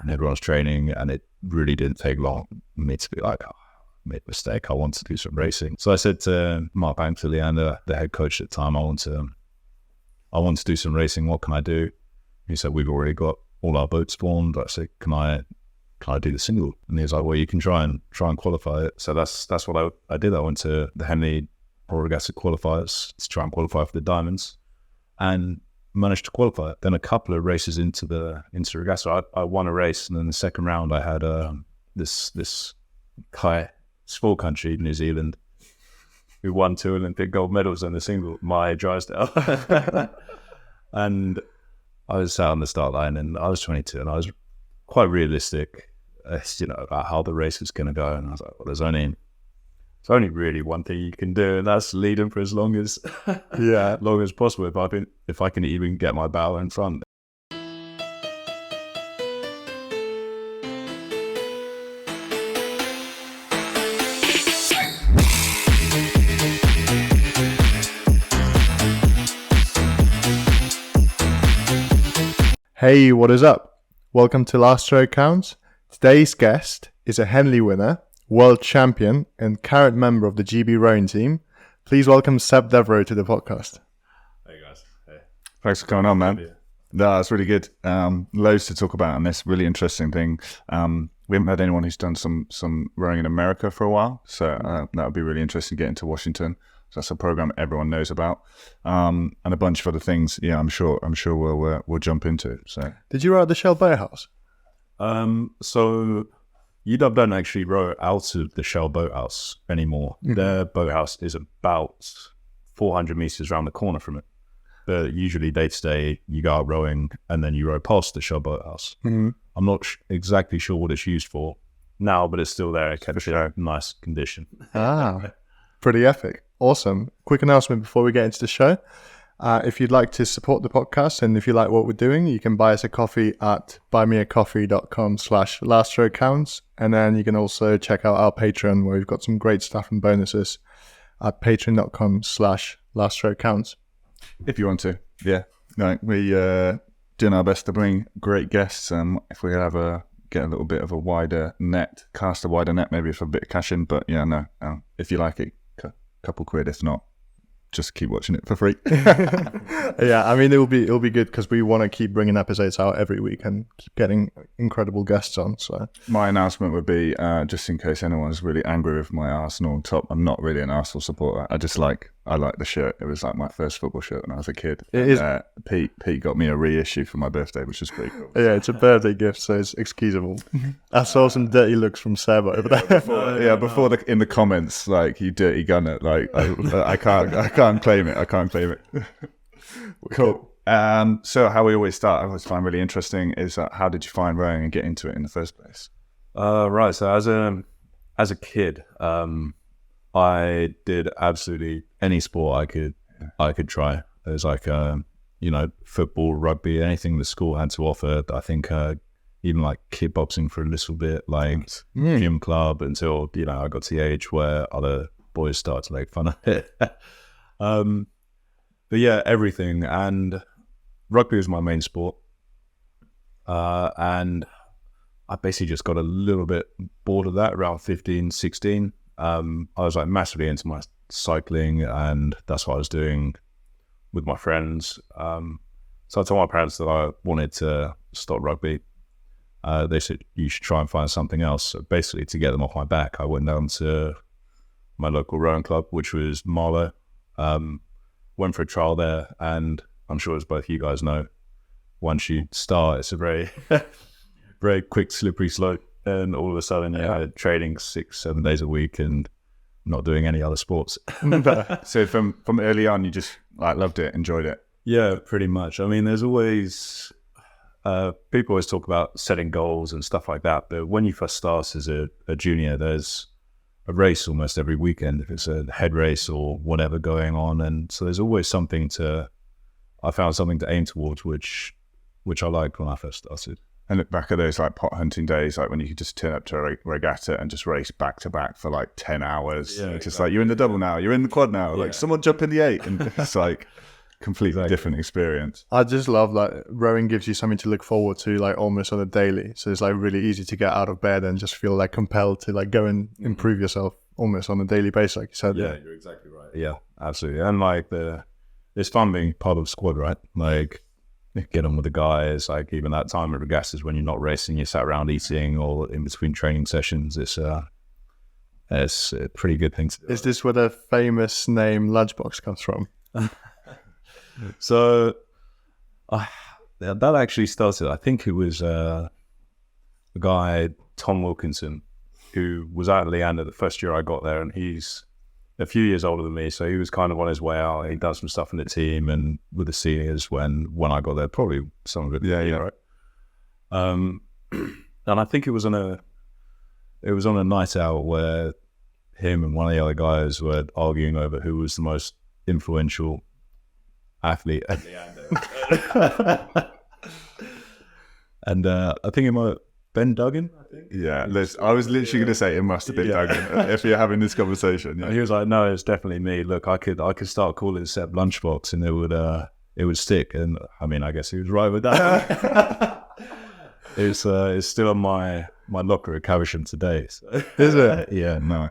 and everyone's training, and it really didn't take long for me to be like, oh, I made a mistake, I want to do some racing. So I said to Mark Banks, Leander, the head coach at the time, I want to do some racing, what can I do? He said, we've already got all our boats formed. I said, can I do the single? And he was like, well, you can try and qualify it. So that's what I did. I went to the Henley Royal Regatta qualifiers to try and qualify for the diamonds, and managed to qualify it. Then a couple of races into the regatta, I won a race, and then the second round I had this guy, small country, New Zealand, who won 2 Olympic gold medals in the single, Mahe Drysdale. And I was sat on the start line, and I was 22, and I was quite realistic, about how the race was going to go. And I was like, well, there's only really one thing you can do, and that's lead them for as long as long as possible. If I can even get my bow in front. Hey, what is up? Welcome to Last Recounts. Today's guest is a Henley winner, world champion, and current member of the GB rowing team. Please welcome Seb Devereux to the podcast. Hey guys. Hey. Thanks for coming on, man. No, that's really good. Loads to talk about on this really interesting thing. We haven't had anyone who's done some rowing in America for a while, so that would be really interesting to get into Washington. So that's a program everyone knows about, and a bunch of other things. Yeah, I'm sure we'll jump into it. So, did you row at the Shell Boathouse? So UW don't actually row out of the Shell Boathouse anymore. Mm-hmm. Their boathouse is about 400 meters around the corner from it. But usually day to day, you go out rowing and then you row past the Shell Boathouse. Mm-hmm. I'm not exactly sure what it's used for now, but it's still there. It kept it in nice condition. Pretty epic. Awesome. Quick announcement before we get into the show. If you'd like to support the podcast and if you like what we're doing, you can buy us a coffee at buymeacoffee.com/lastrowcounts. And then you can also check out our Patreon, where we've got some great stuff and bonuses at patreon.com/lastrowcounts. If you want to, yeah. No, we doing our best to bring great guests. If we get a little bit of a wider net, cast a wider net, maybe for a bit of cash in. But yeah, no, if you like it, couple quid. If not, just keep watching it for free. Yeah, I mean, it'll be good because we want to keep bringing episodes out every week and keep getting incredible guests on. So my announcement would be, just in case anyone's really angry with my Arsenal top, I'm not really an Arsenal supporter. I like the shirt. It was like my first football shirt when I was a kid. Pete got me a reissue for my birthday, which is pretty cool. Yeah, it's a birthday gift, so it's excusable. I saw some dirty looks from Seb over there. Before in the comments, like, you dirty gunner, like I can't claim it. I can't claim it. Cool. So how we always start, I always find really interesting, is how did you find rowing and get into it in the first place? Right. So as a kid, I did absolutely any sport I could try. It was like football, rugby, anything the school had to offer. I think even like kickboxing for a little bit, like gym club, until I got to the age where other boys started to make fun of it. But yeah, everything. And rugby was my main sport, and I basically just got a little bit bored of that around 15, 16. I was like massively into my cycling, and that's what I was doing with my friends. So I told my parents that I wanted to stop rugby. They said, you should try and find something else. So basically, to get them off my back, I went down to my local rowing club, which was Marlow. Went for a trial there, and I'm sure, as both you guys know, once you start, it's a very, very quick, slippery slope. And all of a sudden, you're training 6-7 days a week and not doing any other sports. So from early on, you just loved it, enjoyed it. Yeah, pretty much. I mean, there's always people always talk about setting goals and stuff like that. But when you first start as a junior, there's a race almost every weekend, if it's a head race or whatever going on. And so there's always I found something to aim towards, which I liked when I first started. And look back at those pot hunting days, like when you could just turn up to a regatta and just race back to back for 10 hours. Yeah, just exactly. Like, you're in the double now, you're in the quad now. Like, someone jump in the 8, and it's like, completely different experience. I just love that rowing gives you something to look forward to, like almost on a daily. So it's like really easy to get out of bed and just feel like compelled to like go and improve yourself almost on a daily basis, like you said. Yeah, you're exactly right. Yeah, absolutely. And like it's fun being part of the squad, right? Like get on with the guys. Like even that time at regattas when you're not racing, you sat around eating or in between training sessions. It's a pretty good thing to do. Is this where the famous name Lunchbox comes from? So that actually started, I think it was the guy, Tom Wilkinson, who was out at Leander the first year I got there, and he's a few years older than me, so he was kind of on his way out. He'd done some stuff in the team and with the seniors when I got there, probably some of it. Yeah, right. And I think it was on a night out where him and one of the other guys were arguing over who was the most influential athlete at Leander. And I think it might Ben Duggan, I think. Yeah, I was literally going to say it must have been Duggan if you're having this conversation. Yeah. He was like, "No, it's definitely me. Look, I could start calling Seb Lunchbox, and it would stick." And I mean, I guess he was right with that. It's still on my locker at Caversham today. So. Is it? Yeah, no.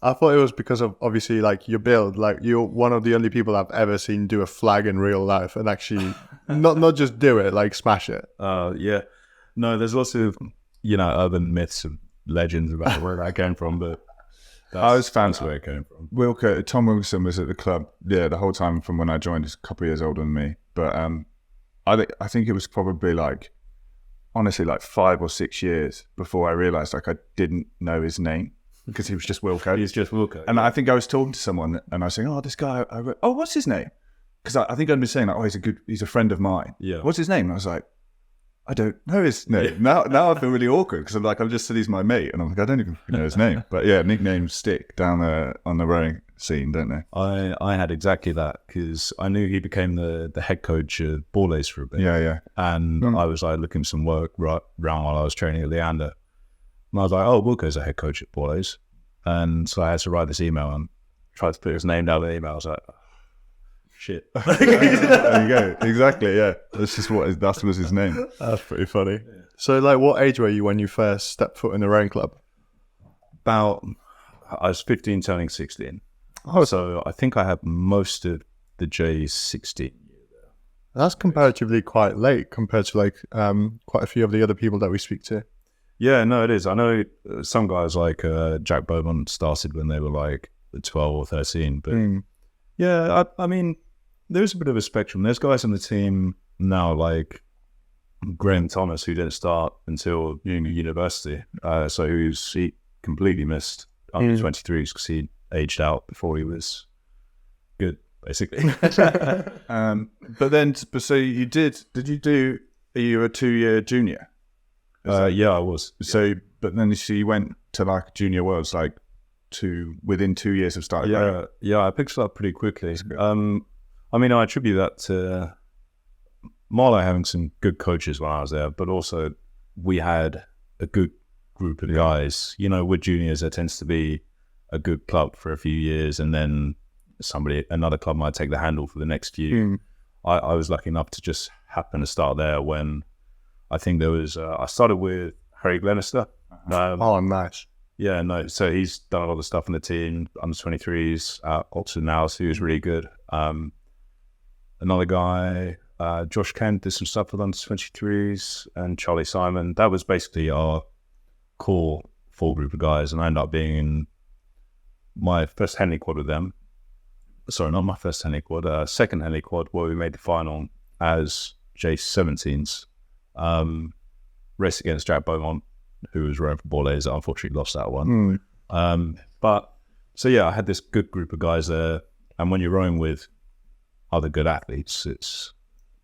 I thought it was because of obviously like your build. Like you're one of the only people I've ever seen do a flag in real life and actually not just do it, like smash it. Yeah. No, there's lots of, urban myths and legends about where that came from, but I was fans where it came from. Tom Wilson was at the club, the whole time from when I joined. He's a couple of years older than me, but I think it was probably like, honestly, like 5 or 6 years before I realised like I didn't know his name because he was just Wilco. He's just Wilco. And I think I was talking to someone and I was saying, "Oh, this guy, what's his name?" Because I think I'd been saying like, "Oh, he's a friend of mine." Yeah. What's his name? And I was like, I don't know his name. Now I feel really awkward because I'm just said he's my mate, and I'm like, I don't even know his name. But yeah, nicknames stick down on the rowing scene, don't they? I had exactly that because I knew he became the head coach at Borlase for a bit. Yeah. And I was like looking for some work right around while I was training at Leander. And I was like, "Oh, Wilco's a head coach at Borlase." And so I had to write this email and try to put his name down in the email. I was like, shit. There you go. Exactly. Yeah. That was his name. That's pretty funny. Yeah. So, like, what age were you when you first stepped foot in the rowing club? I was 15, turning 16. Oh, so I think I had most of the J16 year there. That's comparatively quite late compared to like quite a few of the other people that we speak to. Yeah, no, it is. I know some guys like Jack Beaumont started when they were like 12 or 13, but yeah, I mean, there's a bit of a spectrum. There's guys on the team now like Graham Thomas who didn't start until university. So he completely missed under 23s because he aged out before he was good, basically. But so you did you do, are you a 2-year junior? Yeah, I was. So, but then you went to like junior worlds, like within 2 years of starting. Yeah, I picked it up pretty quickly. I mean, I attribute that to Marlow having some good coaches when I was there, but also we had a good group of guys. With juniors, there tends to be a good club for a few years, and then another club might take the handle for the next few. I was lucky enough to just happen to start there when I think there was. I started with Harry Glenister. Oh, nice. Yeah, no. So he's done a lot of stuff in the team, under 23s at Oxford now, so he was really good. Another guy, Josh Kent, did some stuff with under 23s, and Charlie Simon. That was basically our core full group of guys, and I ended up being in my first Henley quad with them. Sorry, not my first Henley quad, second Henley quad, where we made the final as J17s. Raced against Jack Beaumont, who was rowing for Borlase. Unfortunately lost that one. But so yeah, I had this good group of guys there, and when you're rowing with other good athletes, it's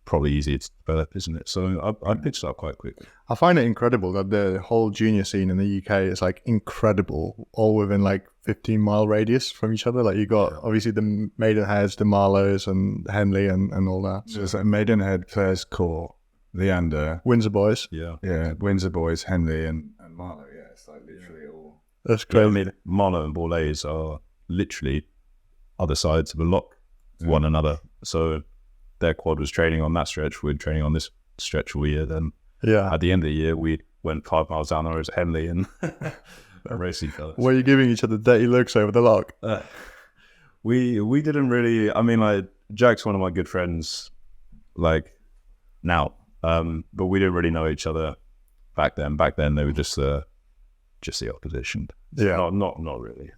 probably easier to develop, isn't it? So I picked it up quite quickly. I find it incredible that the whole junior scene in the UK is like incredible, all within like 15-mile radius from each other. Like you got obviously the Maidenheads, the Marlows, and Henley, and all that. So it's like Maidenhead, Clare's Court, Leander, Windsor Boys. Yeah, Windsor Boys, Henley, and Marlow. Yeah, it's like literally all. That's great. Yeah, I mean, Marlow and Borlase are literally other sides of a lock to one another. So their quad was training on that stretch, we're training on this stretch all year. Then Yeah. at the end of the year, we went 5 miles down the road to Henley and racing fellas. Were you giving each other dirty looks over the log? We didn't really. I mean, like Jack's one of my good friends, like now, but we didn't really know each other back then. Back then, they were just the opposition. Yeah. Not really.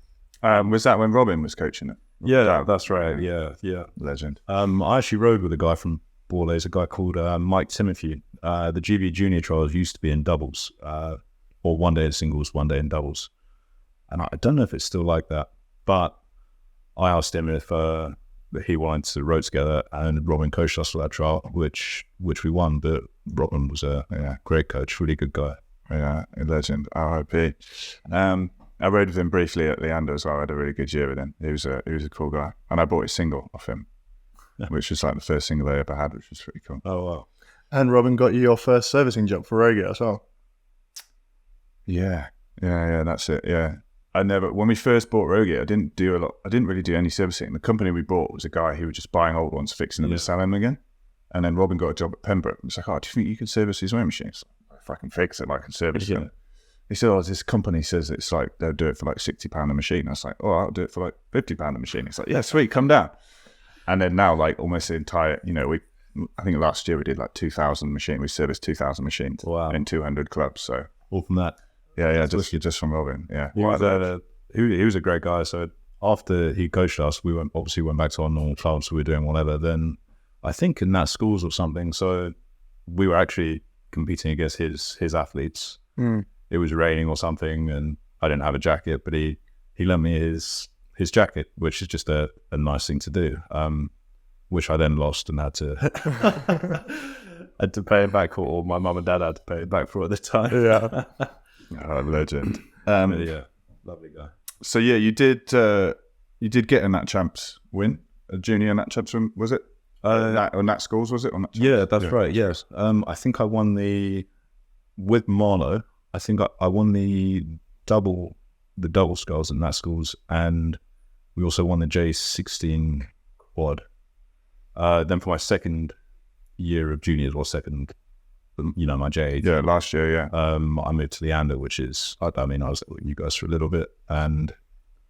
Was that when Robin was coaching it? Yeah, that's right. Yeah. Legend. I actually rode with a guy from Borlase, a guy called Mike Timothy. The GB Junior Trials used to be in doubles, or one day in singles, one day in doubles. And I don't know if it's still like that, but I asked him if he wanted to row together, and Robin coached us for that trial, which we won. But Robin was a great coach, really good guy. Yeah, a legend. RIP. I rode with him briefly at Leander as well. I had a really good year with him. He was a cool guy, and I bought his single off him, which was like the first single I ever had, which was pretty cool. Oh wow! And Robin got you your first servicing job for Rowgear as well. Yeah, that's it. Yeah, when we first bought Rowgear, I didn't really do any servicing. The company we bought was a guy who was just buying old ones, fixing them and selling them again. And then Robin got a job at Pembroke. He was like, "Oh, do you think you can service these rowing machines?" If I can fix it, I can service them. He said, "Oh, this company says it's like they'll do it for like £60 a machine." I was like, "Oh, I'll do it for like £50 a machine." He's like, "Yeah, sweet, come down." And then now, like almost the entire, I think last year we did like 2,000 machines. We serviced 2,000 machines in 200 clubs. So all from that. Yeah, just from Robin. Yeah, he was a great guy. So after he coached us, we went back to our normal clubs. We were doing whatever. Then I think in that schools or something. So we were actually competing against his athletes. It was raining or something, and I didn't have a jacket, but he lent me his jacket, which is just a nice thing to do. Which I then lost and had to pay it back, or my mum and dad had to pay it back for at the time. Yeah. Oh, legend. Yeah, lovely guy. So yeah, you did get a Nat Champs win, a junior Nat Champs win, was it? Nat Schools, was it? Or Nat Champs? Yeah, that's right. Yes. I think I won with Marlow. I think I won the double sculls in Nat Schools, and we also won the J16 quad. Then for my second year of juniors, or second, my J18. Yeah, last year, yeah. I moved to Leander, which is, I was with you guys for a little bit, and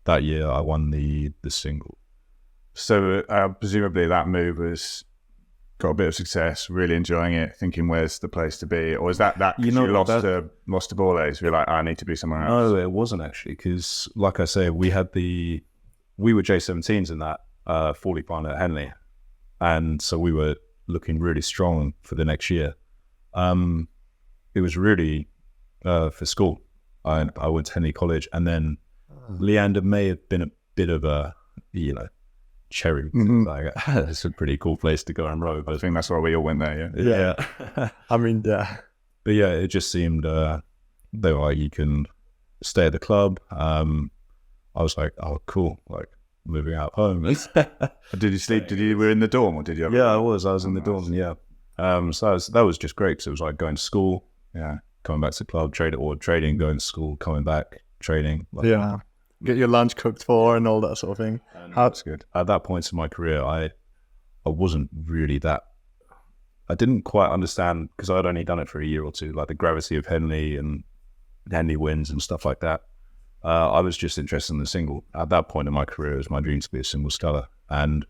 that year I won the single. So presumably that move got a bit of success, really enjoying it, thinking where's the place to be, or is that you lost to Borlase? You're like, I need to be somewhere else. No, it wasn't actually, because like I say, we were J17s in that 40 final at Henley, and so we were looking really strong for the next year. It was really for school. I went to Henley College, and then Leander may have been a bit of a cherry. Like, it's a pretty cool place to go and row. I think that's why we all went there. Yeah. I mean, yeah. But yeah, it just seemed they were like, you can stay at the club. I was like, oh, cool, like moving out home. Did you sleep? Were in the dorm, or did you? Yeah, I was in the dorm. Yeah. So that was just great, because it was like going to school, coming back to the club, trading, going to school, coming back, training. Yeah. Get your lunch cooked for and all that sort of thing. That's good. At that point in my career, I wasn't really I didn't quite understand, because I'd only done it for a year or two, like the gravity of Henley and Henley winds and stuff like that. I was just interested in the single. At that point in my career, it was my dream to be a single sculler, and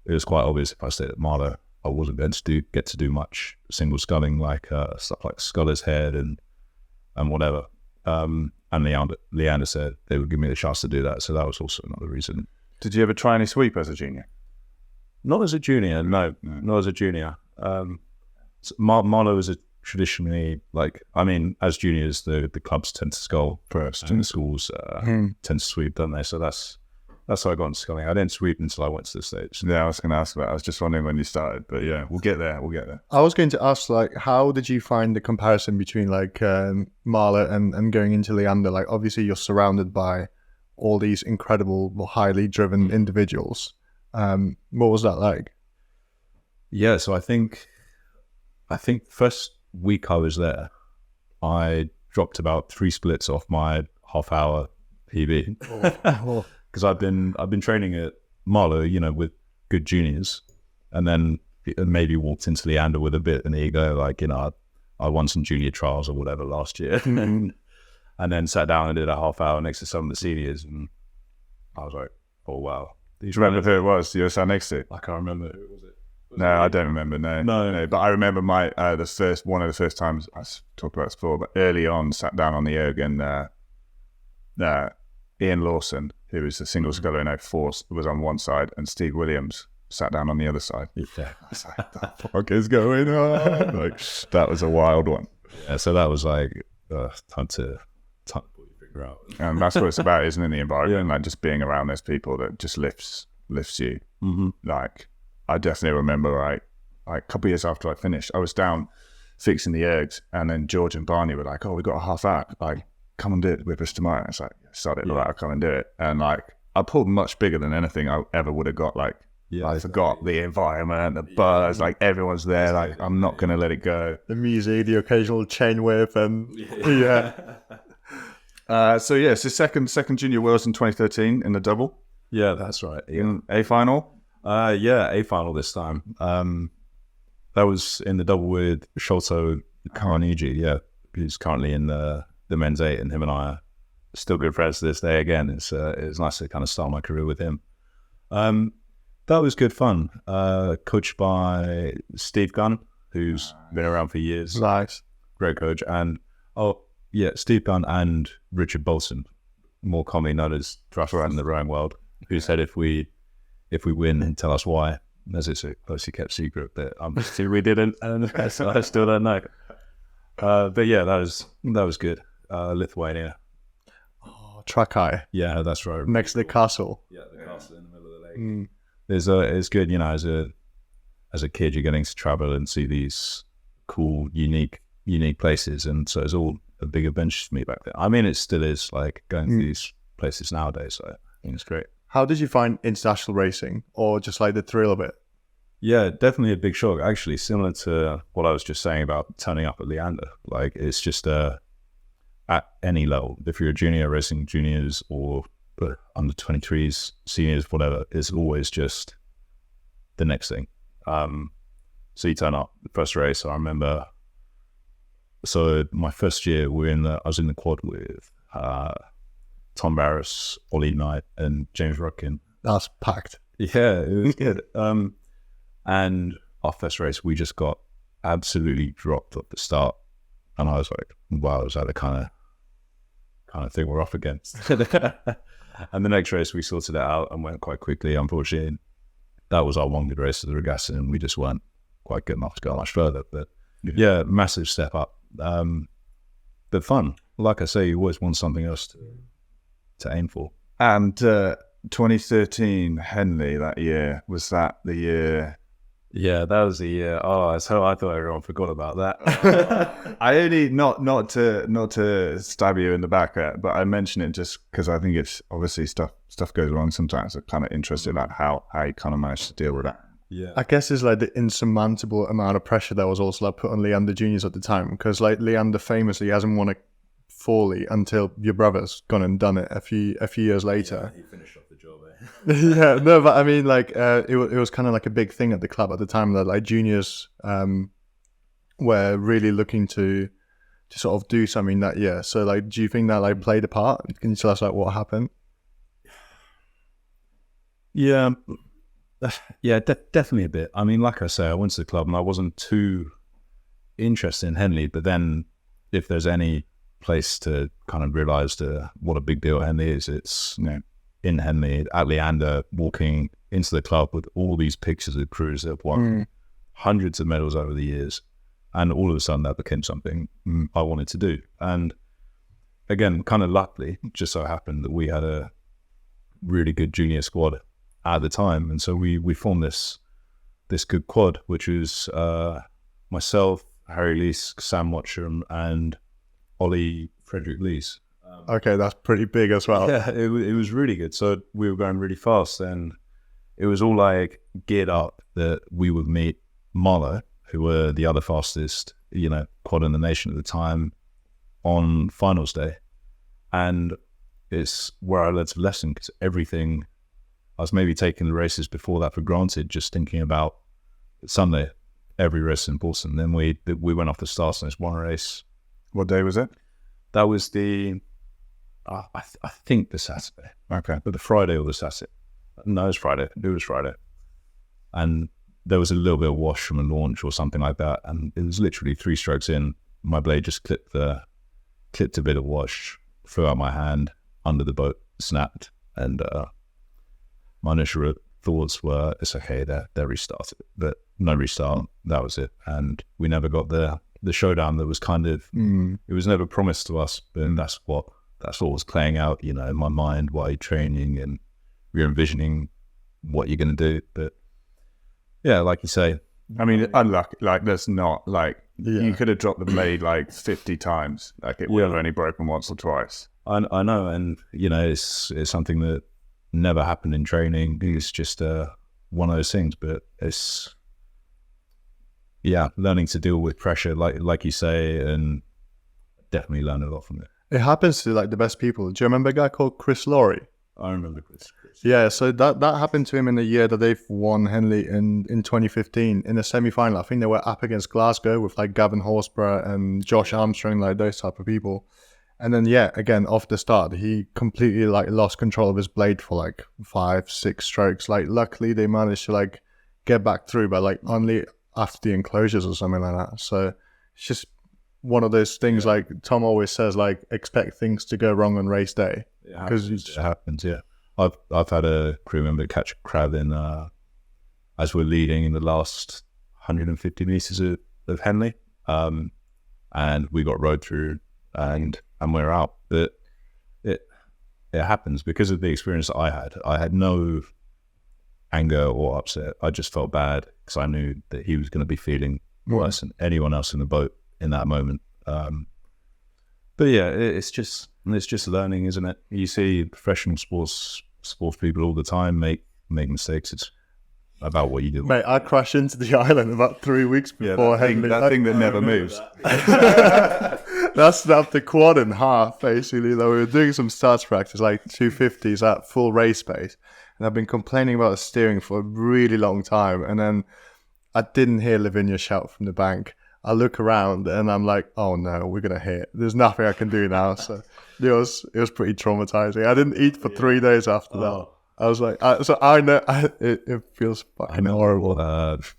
it was quite obvious if I stayed at Marlow, I wasn't going to get to do much single sculling, like stuff like Sculler's Head and whatever. And Leander said they would give me the chance to do that, so that was also another reason. Did you ever try any sweep as a junior? Not as a junior, no. Not as a junior. Marlow is traditionally, as juniors, the clubs tend to scull first, and the schools tend to sweep, don't they? So that's how I got into sculling. I didn't sweep until I went to the States. Yeah, I was going to ask about. I was just wondering when you started, but yeah, we'll get there. I was going to ask, how did you find the comparison between Marlow and going into Leander? Like, obviously you're surrounded by all these incredible, highly driven individuals. What was that like? Yeah, so I think first week I was there, I dropped about 3 splits off my half-hour PB. Because I've been training at Marlow, with good juniors, and then maybe walked into Leander with a bit of an ego, like, I won some junior trials or whatever last year, and then sat down and did a half hour next to some of the seniors, and I was like, oh wow. Do you remember who it was you were sat next to? I can't remember who was it. No, I don't remember. No. But I remember one of the first times I talked about this before, but early on, sat down on the erg, and Ian Lawson, who was the single sculler in 04, was on one side, and Steve Williams sat down on the other side. Yeah. I was like, what the fuck is going on? Like, that was a wild one. Yeah, so that was like time to figure out. And that's what it's about, isn't it? The environment, like just being around those people that just lifts you. Mm-hmm. Like, I definitely remember, like a couple of years after I finished, I was down fixing the ergs, and then George and Barney were like, "Oh, we got a half hour. Like, come and do it with us tomorrow." It's like, sod it, I'll come and do it. And like, I pulled much bigger than anything I ever would have got. Like, I forgot the environment, the buzz, like everyone's there. Like, I'm not going to let it go. The music, the occasional chain whip, and So second junior worlds in 2013 in the double. Yeah, that's right. In A final. A final this time. That was in the double with Sholto Carnegie. Yeah, who's currently in the men's 8, and him and I are still good friends to this day. Again, it's nice to kind of start my career with him. That was good fun. Coached by Steve Gunn, who's been around for years. Nice, great coach. And Steve Gunn and Richard Bolson, more commonly known as Druffer in the rowing world, who said if we win, and tell us why, as it's a closely kept secret that we didn't, and so I still don't know. But yeah, that was good. Lithuania. Oh, Trakai. Yeah, that's right. Next to the castle. Yeah, the castle in the middle of the lake. It's good, as a kid, you're getting to travel and see these cool, unique places, and so it's all a big adventure for me back then. I mean, it still is, like, going to these places nowadays. So I think it's great. How did you find international racing, or just like the thrill of it? Yeah, definitely a big shock. Actually, similar to what I was just saying about turning up at Leander. Like, it's just at any level, if you're a junior racing juniors or under 23s, seniors, whatever, it's always just the next thing. So you turn up the first race. I remember. So my first year, I was in the quad with Tom Barris, Ollie Knight, and James Rudkin. That's packed. Yeah, it was good. And our first race, we just got absolutely dropped at the start, and I was like, "Wow, is that the kind of thing we're up against?" And the next race, we sorted it out and went quite quickly. Unfortunately, that was our one good race of the regatta, and we just weren't quite good enough to go much further. But yeah, massive step up. But fun. Like I say, you always want something else to aim for. And 2013 Henley, that year, was that the year? Yeah, that was the year. Oh, so I thought everyone forgot about that. I only not to stab you in the back, but I mention it just because I think it's obviously stuff goes wrong sometimes. I'm kind of interested in how you kind of managed to deal with that. Yeah, I guess it's like the insurmountable amount of pressure that was also like put on Leander juniors at the time, because like Leander famously hasn't won a fully until your brother's gone and done it a few years later. Yeah, he finished off the job. Yeah, no, but I mean, like it was kind of like a big thing at the club at the time that like juniors were really looking to sort of do something that year. So like, do you think that like played a part? Can you tell us like what happened? Yeah. Definitely a bit. I mean, like I say, I went to the club and I wasn't too interested in Henley, but then if there's any place to kind of realize what a big deal Henley is, it's in Henley at Leander, walking into the club with all these pictures of crews that have won hundreds of medals over the years, and all of a sudden that became something I wanted to do. And again, kind of luckily, just so happened that we had a really good junior squad at the time, and so we formed this good quad, which was myself, Harry Lees, Sam Watcham, and Ollie Frederick Lees. Okay, that's pretty big as well. Yeah, it was really good. So we were going really fast, and it was all like geared up that we would meet Marlow, who were the other fastest, quad in the nation at the time, on finals day. And it's where I learned a lesson, because everything, I was maybe taking the races before that for granted, just thinking about Sunday, every race is important. Then we went off the starts and it's one race. What day was it? That was the, I think the Saturday. Okay. But the Friday or the Saturday. No, it was Friday. It was Friday. And there was a little bit of wash from a launch or something like that. And it was literally 3 strokes in. My blade just clipped a bit of wash, flew out my hand, under the boat, snapped. And my initial thoughts were, it's okay, they're restarted. But no restart, that was it. And we never got the showdown that was kind of, it was never promised to us, but that's what was playing out, you know, in my mind while you're training and you're envisioning what you're going to do. But yeah, like you say, I mean, unlucky, like there's not like, you could have dropped the blade like 50 times, like it would have only broken once or twice. I know, and you know, it's something that never happened in training. It's just one of those things, but it's learning to deal with pressure, like you say, and definitely learn a lot from it. It happens to like the best people. Do you remember a guy called Chris Laurie? I remember Chris. Yeah, so that happened to him in the year that they've won Henley in 2015 in the semi-final. I think they were up against Glasgow with like Gavin Horsburgh and Josh Armstrong, like those type of people. And then again, off the start, he completely like lost control of his blade for like 5-6 strokes. Like luckily they managed to like get back through, but like only after the enclosures or something like that. So it's just one of those things, like Tom always says, like expect things to go wrong on race day. Because it happens, yeah. I've had a crew member catch a crab in as we're leading in the last 150 meters of Henley, and we got rode through and we're out. But it happens because of the experience that I had. I had no anger or upset. I just felt bad because I knew that he was going to be feeling worse than anyone else in the boat in that moment. But yeah, it's just learning, isn't it? You see professional sports people all the time make mistakes. It's about what you do. Mate, I crashed into the island about 3 weeks before Henley. That thing that never moves. That snapped the quad in half, basically. Though we were doing some starts practice, like 250s at full race pace. And I've been complaining about the steering for a really long time. And then I didn't hear Lavinia shout from the bank. I look around and I'm like, oh no, we're going to hit. There's nothing I can do now. So it was pretty traumatizing. I didn't eat for 3 days after that. I was like, I know, it feels fucking horrible.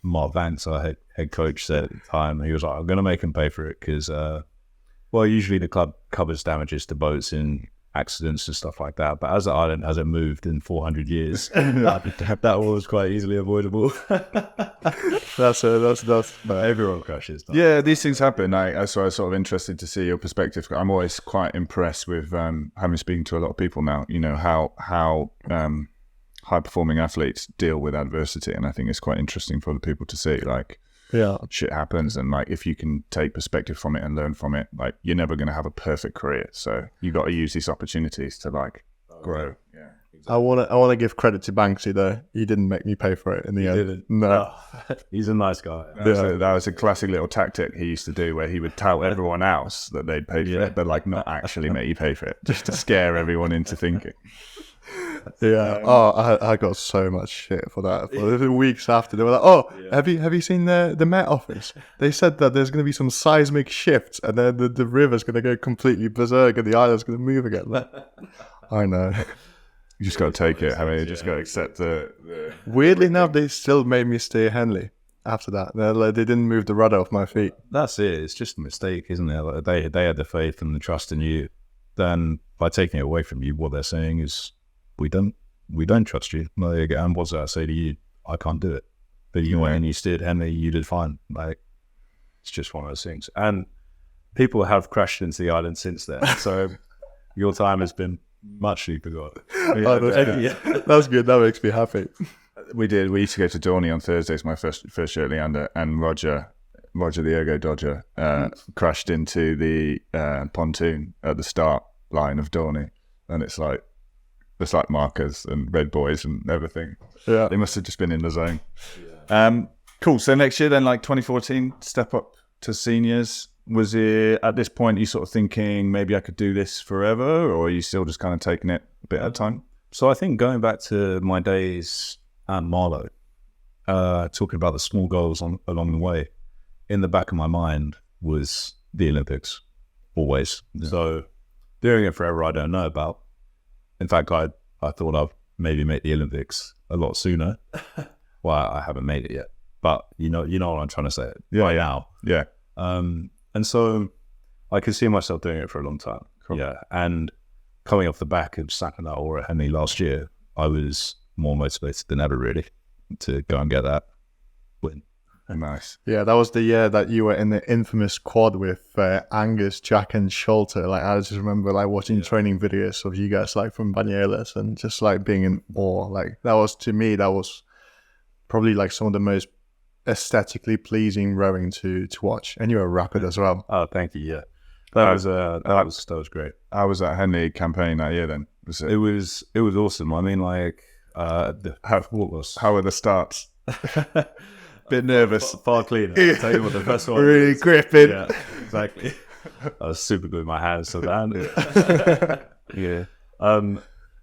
Mark Vance, our head coach, said at the time, he was like, I'm going to make him pay for it because, usually the club covers damages to boats in accidents and stuff like that. But as the island hasn't moved in 400 years, that was quite easily avoidable. That's everyone crashes. Yeah, these things happen. So I was sort of interested to see your perspective. I'm always quite impressed with having spoken to a lot of people now. You know how high performing athletes deal with adversity, and I think it's quite interesting for the people to see. Like, shit happens, and like if you can take perspective from it and learn from it, like you're never going to have a perfect career. So you got to use these opportunities to like grow. Yeah. Exactly. I want to give credit to Banksy though. He didn't make me pay for it in the end. Didn't? No, he's a nice guy. That was a classic little tactic he used to do, where he would tell everyone else that they'd paid for it, but like not actually make you pay for it, just to scare everyone into thinking. Yeah. I got so much shit for that. For the weeks after, they were like, have you seen the Met Office? They said that there's going to be some seismic shifts, and then the river's going to go completely berserk, and the island's going to move again. I know. You just got to take it. I mean, you just got to accept the... Weirdly enough, they still made me stay at Henley after that. They didn't move the rudder off my feet. That's it. It's just a mistake, isn't it? Like they had the faith and the trust in you. Then by taking it away from you, what they're saying is, we don't trust you. Like, and what's that I say to you? I can't do it. But you went and you steered Henley, you did fine. Like, it's just one of those things. And people have crashed into the island since then. So your time has been muchly forgotten. That's good. That makes me happy. We did. We used to go to Dorney on Thursdays. My first year at Leander, and Roger the Ergo Dodger crashed into the pontoon at the start line of Dorney, and it's like markers and red boys and everything. Yeah, they must have just been in the zone. Cool. So next year, then, like 2014, step up to seniors. Was it at this point you sort of thinking maybe I could do this forever, or are you still just kind of taking it a bit at a time? So I think going back to my days at Marlow, talking about the small goals along the way, in the back of my mind was the Olympics, always. Yeah. So doing it forever, I don't know about. In fact, I thought I'd maybe make the Olympics a lot sooner. Well, I haven't made it yet, but you know what I'm trying to say. By now. Yeah. And so I could see myself doing it for a long time. Cool. Yeah. And coming off the back of snapping that oar at Henley last year, I was more motivated than ever, really, to go and get that win. Nice. Yeah, that was the year that you were in the infamous quad with Angus, Jack, and Sholto. Like, I just remember like watching training videos of you guys like from Banyelas and just like being in awe. Like, that was, to me, that was probably like some of the most aesthetically pleasing rowing to watch. And you were rapid as well. Oh, thank you. Yeah, that was great. I was at Henley campaign that year. Then it was awesome. I mean, like, how were the starts? Bit nervous. Far cleaner. I'll tell you what, the first one really gripping. Yeah, exactly. I was super good with my hands, so that. Yeah.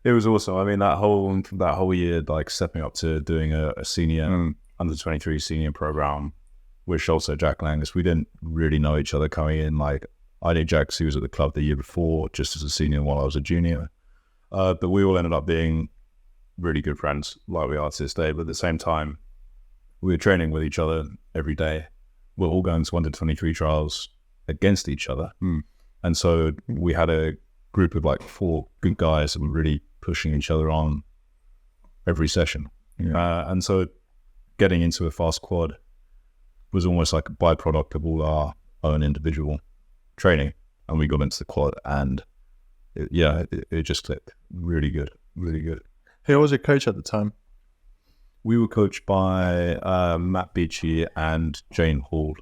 It was awesome. I mean, that whole year, like stepping up to doing a senior under 23 senior program with Sholto, Jack, and Angus. We didn't really know each other coming in. Like, I knew Jack, who was at the club the year before, just as a senior while I was a junior. But we all ended up being really good friends, like we are to this day. But at the same time, we were training with each other every day. We're all going to under 23 trials against each other. And so we had a group of like 4 good guys that were really pushing each other on every session. Yeah. And so getting into a fast quad was almost like a byproduct of all our own individual training. And we got into the quad and it just clicked. Really good, really good. Who was your coach at the time? We were coached by Matt Beachy and Jane Hall.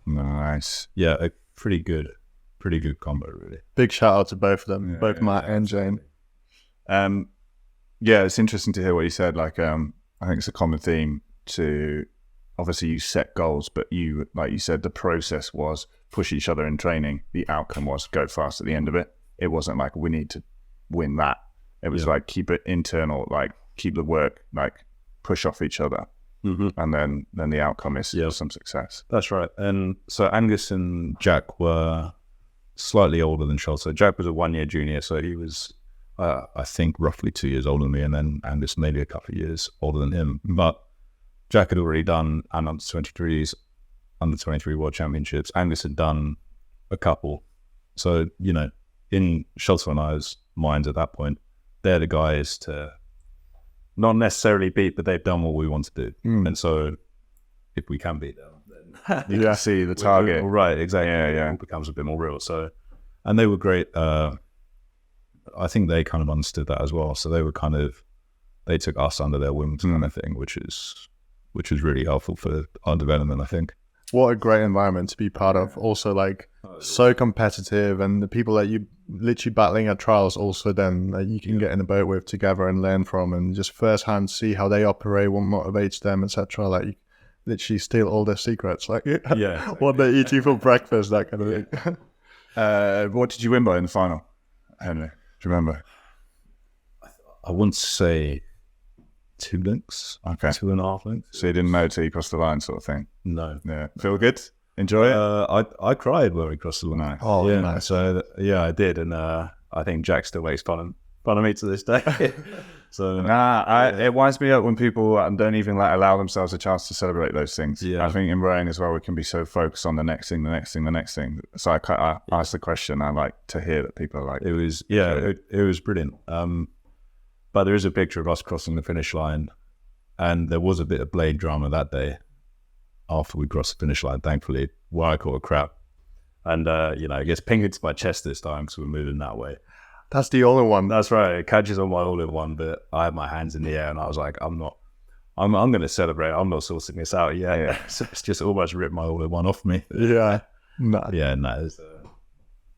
Nice. Yeah, a pretty good combo, really. Big shout out to both of them, both Matt and Jane. Yeah, it's interesting to hear what you said. Like, I think it's a common theme to, obviously you set goals, but you, like you said, the process was push each other in training. The outcome was go fast at the end of it. It wasn't like we need to win that. It was like keep it internal, like keep the work, like push off each other, and then the outcome is some success. That's right. And so Angus and Jack were slightly older than Sholto. Jack was a 1 year junior, so he was I think roughly 2 years older than me, and then Angus maybe a couple of years older than him. But Jack had already done an under 23s, under 23 World Championships. Angus had done a couple. So, you know, in Sholto and I's minds at that point, they're the guys to not necessarily beat, but they've done what we want to do. And so if we can beat them, then you can see the target. Right, exactly. It becomes a bit more real. So, and they were great. I think they kind of understood that as well. So they took us under their wings kind of thing, which is really helpful for our development, I think. What a great environment to be part of. Also, like, so competitive, and the people that you literally battling at trials also then that you can get in a boat with together and learn from, and just firsthand see how they operate, what motivates them, etc. Like, you literally steal all their secrets, like what they're eating for breakfast, that kind of thing. What did you win by in the final, Henry? Do you remember? I wouldn't say 2 links. Okay. 2.5 links. So you didn't know till you crossed the line, sort of thing? No. Yeah. Feel good? Enjoy it? I cried when we crossed the line. Oh, yeah. Nice. So I did, and I think Jack still makes fun of me to this day. So it winds me up when people don't even like allow themselves a chance to celebrate those things. Yeah. I think in rowing as well, we can be so focused on the next thing. So I asked the question. I like to hear that people are like, it was brilliant. But there is a picture of us crossing the finish line, and there was a bit of blade drama that day after we crossed the finish line, thankfully, where I caught a crap. And, it gets pinged into my chest this time because we're moving that way. That's the only one. That's right. It catches on my all-in-one, but I had my hands in the air and I was like, I'm going to celebrate. I'm not sorting this out yet. Yeah. So it's just almost ripped my all-in-one off me. Yeah. No. Yeah, no.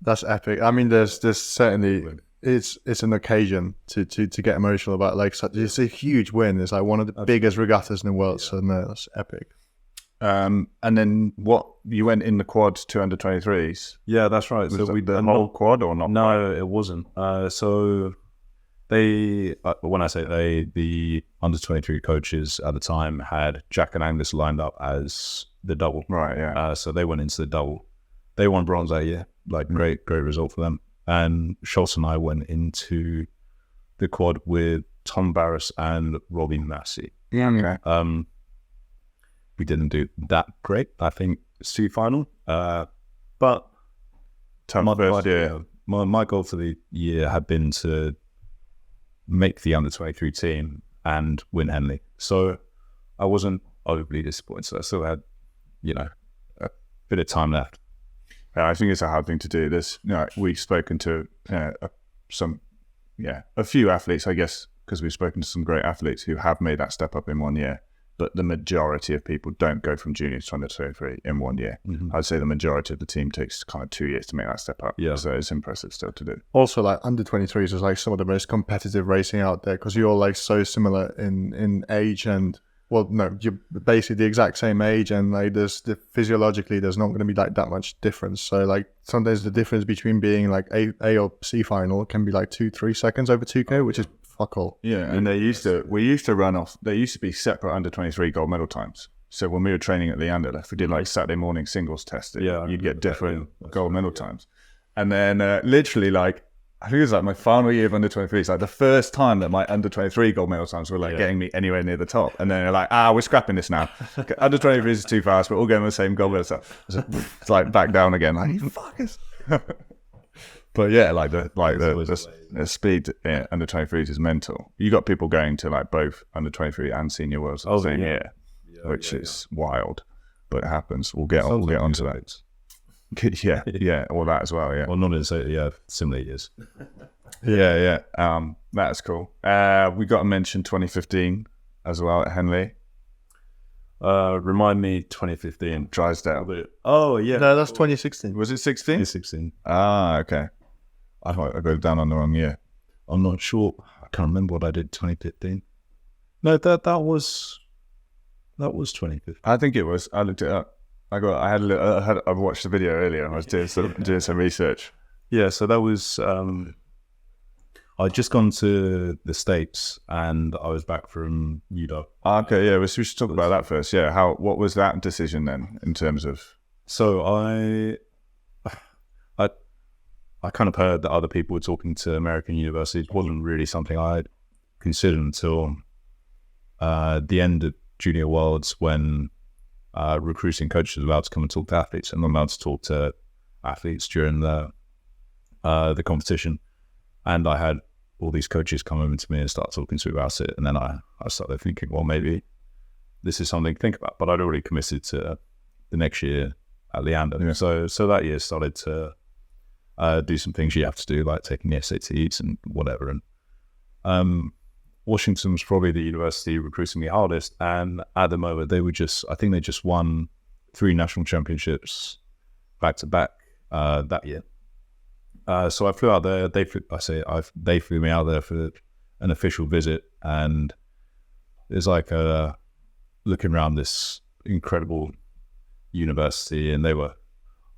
That's epic. I mean, there's certainly... It's an occasion to get emotional about. Like, it's a huge win. It's like one of the biggest regattas in the world. So no, that's epic. And then you went in the quad to under 23s? Yeah, that's right. Was so we the whole quad or not? No, it wasn't. So when I say they, the under-23 coaches at the time had Jack and Angus lined up as the double. Right, yeah. So they went into the double. They won bronze that year. Like, great result for them. And Schultz and I went into the quad with Tom Barris and Robbie Massey. Yeah, okay. We didn't do that great, I think, C final. But my goal for the year had been to make the under-23 team and win Henley. So I wasn't overly disappointed. So I still had, a bit of time left. I think it's a hard thing to do. We've spoken to a few athletes, I guess, because we've spoken to some great athletes who have made that step up in 1 year. But the majority of people don't go from junior to under-23 in 1 year. Mm-hmm. I'd say the majority of the team takes kind of 2 years to make that step up. Yeah. So it's impressive still to do. Also, like under-23s is like some of the most competitive racing out there because you're like so similar in age and, well, no, you're basically the exact same age and like physiologically there's not going to be like that much difference. So like sometimes the difference between being like A or C final can be like 2-3 seconds over 2K, which is fuck all. Yeah, and we used to run off, there used to be separate under-23 gold medal times. So when we were training at Leander, if we did like Saturday morning singles testing, you'd get different gold medal times. And then literally like, I think it was like my final year of under-23, it's like the first time that my under-23 gold medal times were like getting me anywhere near the top. And then they're like, we're scrapping this now. Under-23 is too fast, we're all going with the same gold medal stuff. It's like back down again, like, you fuckers. But yeah, like the speed under 23s is mental. You got people going to like both under 23 and senior worlds the same year, which is wild. But it happens. We'll get onto that. yeah, all that as well. Yeah. Well, not in similar years. yeah. That's cool. We got to mention 2015 as well at Henley. Remind me, 2015 Drysdale. Oh yeah, no, that's 2016. Was it 16? 2016. Okay. I got it down on the wrong year. I'm not sure. I can't remember what I did 2015. No, that was 2015. I think it was. I looked it up. I watched the video earlier. I was doing some research. Yeah, so that was. I'd just gone to the States and I was back from UW. Okay, yeah, we should talk about that first. Yeah, what was that decision then in terms of? So I kind of heard that other people were talking to American universities. It wasn't really something I'd considered until the end of Junior Worlds when recruiting coaches were allowed to come and talk to athletes, and I'm allowed to talk to athletes during the competition. And I had all these coaches come over to me and start talking to me about it. And then I started thinking, well, maybe this is something to think about. But I'd already committed to the next year at Leander. Yeah. So that year started to do some things you have to do, like taking the SATs and whatever. And Washington was probably the university recruiting me hardest. And at the moment, I think they just won 3 national championships back to back that year. So I flew out there. They flew me out there for an official visit, and it's like looking around this incredible university, and they were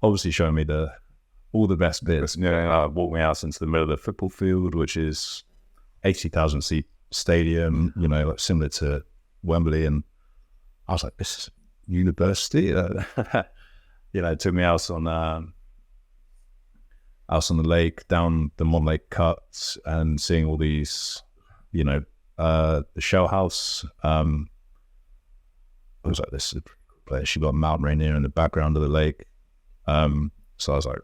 obviously showing me all the best bits. Walked me out into the middle of the football field, which is 80,000 seat stadium, like similar to Wembley, and I was like, this is university. It took me out on the lake, down the Montlake Cut, and seeing all these, the Shell House. I was like, this is a pretty cool place. You've got Mount Rainier in the background of the lake. So I was like,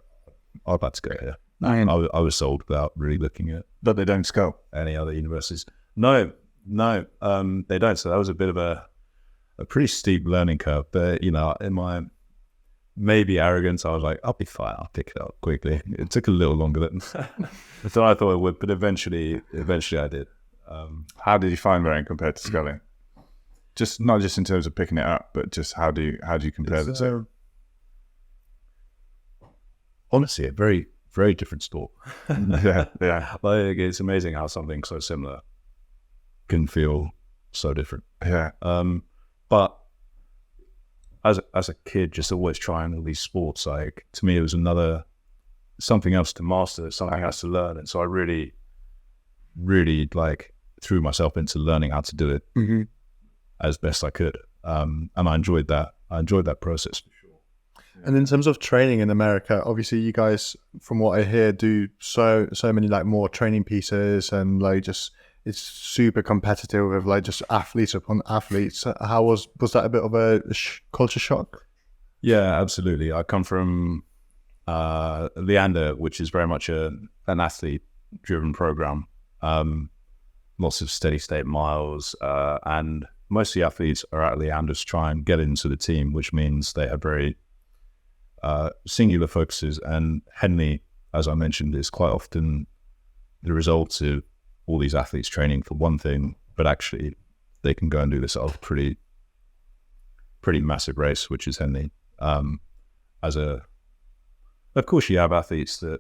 I'd like to go here. I was sold without really looking at. But they don't scope any other universities. No, they don't. So that was a bit of a pretty steep learning curve. But, in my maybe arrogance, I was like, I'll be fine. I'll pick it up quickly. It took a little longer than I thought it would, but eventually I did. How did you find rowing compared to sculling? Just not just in terms of picking it up, but just how do you compare the two? Honestly, a very, very different sport. yeah. Like, it's amazing how something so similar can feel so different. Yeah. But as a kid, just always trying all these sports, like, to me, it was something else to master, something else to learn. And so I really really like threw myself into learning how to do it as best I could. And I enjoyed that. I enjoyed that process for sure. And in terms of training in America, obviously you guys, from what I hear, do so many like more training pieces, and like just it's super competitive with like just athletes upon athletes. How was that a bit of a culture shock? Yeah, absolutely. I come from Leander, which is very much an athlete-driven program. Lots of steady-state miles, and most of the athletes are at Leander to try and get into the team, which means they have very singular focuses. And Henley, as I mentioned, is quite often the result of all these athletes training for one thing, but actually they can go and do this other pretty massive race, which is Henley. Of course, you have athletes that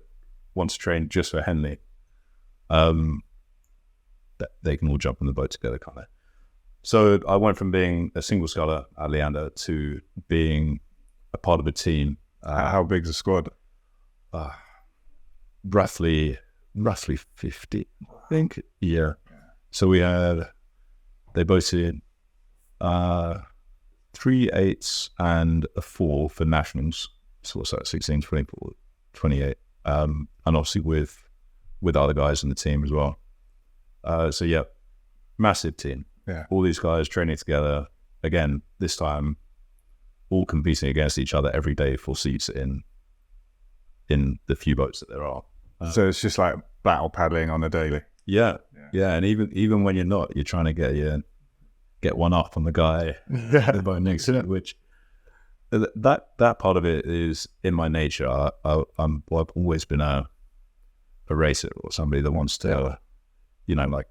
want to train just for Henley. That they can all jump on the boat together, kind of. So I went from being a single sculler at Leander to being a part of a team. How big's the squad? Roughly 50, I think. Yeah. So they boated 3 8s and a 4 for nationals. So what's that, 16, 24, 28. And obviously with other guys in the team as well. So yeah, massive team. Yeah. All these guys training together. Again, this time, all competing against each other every day for seats in the few boats that there are. So it's just like battle paddling on a daily. Yeah. And even when you're not, you're trying to get one up on the guy the boat next to it, which that part of it is in my nature. I've always been a racer, or somebody that wants to, like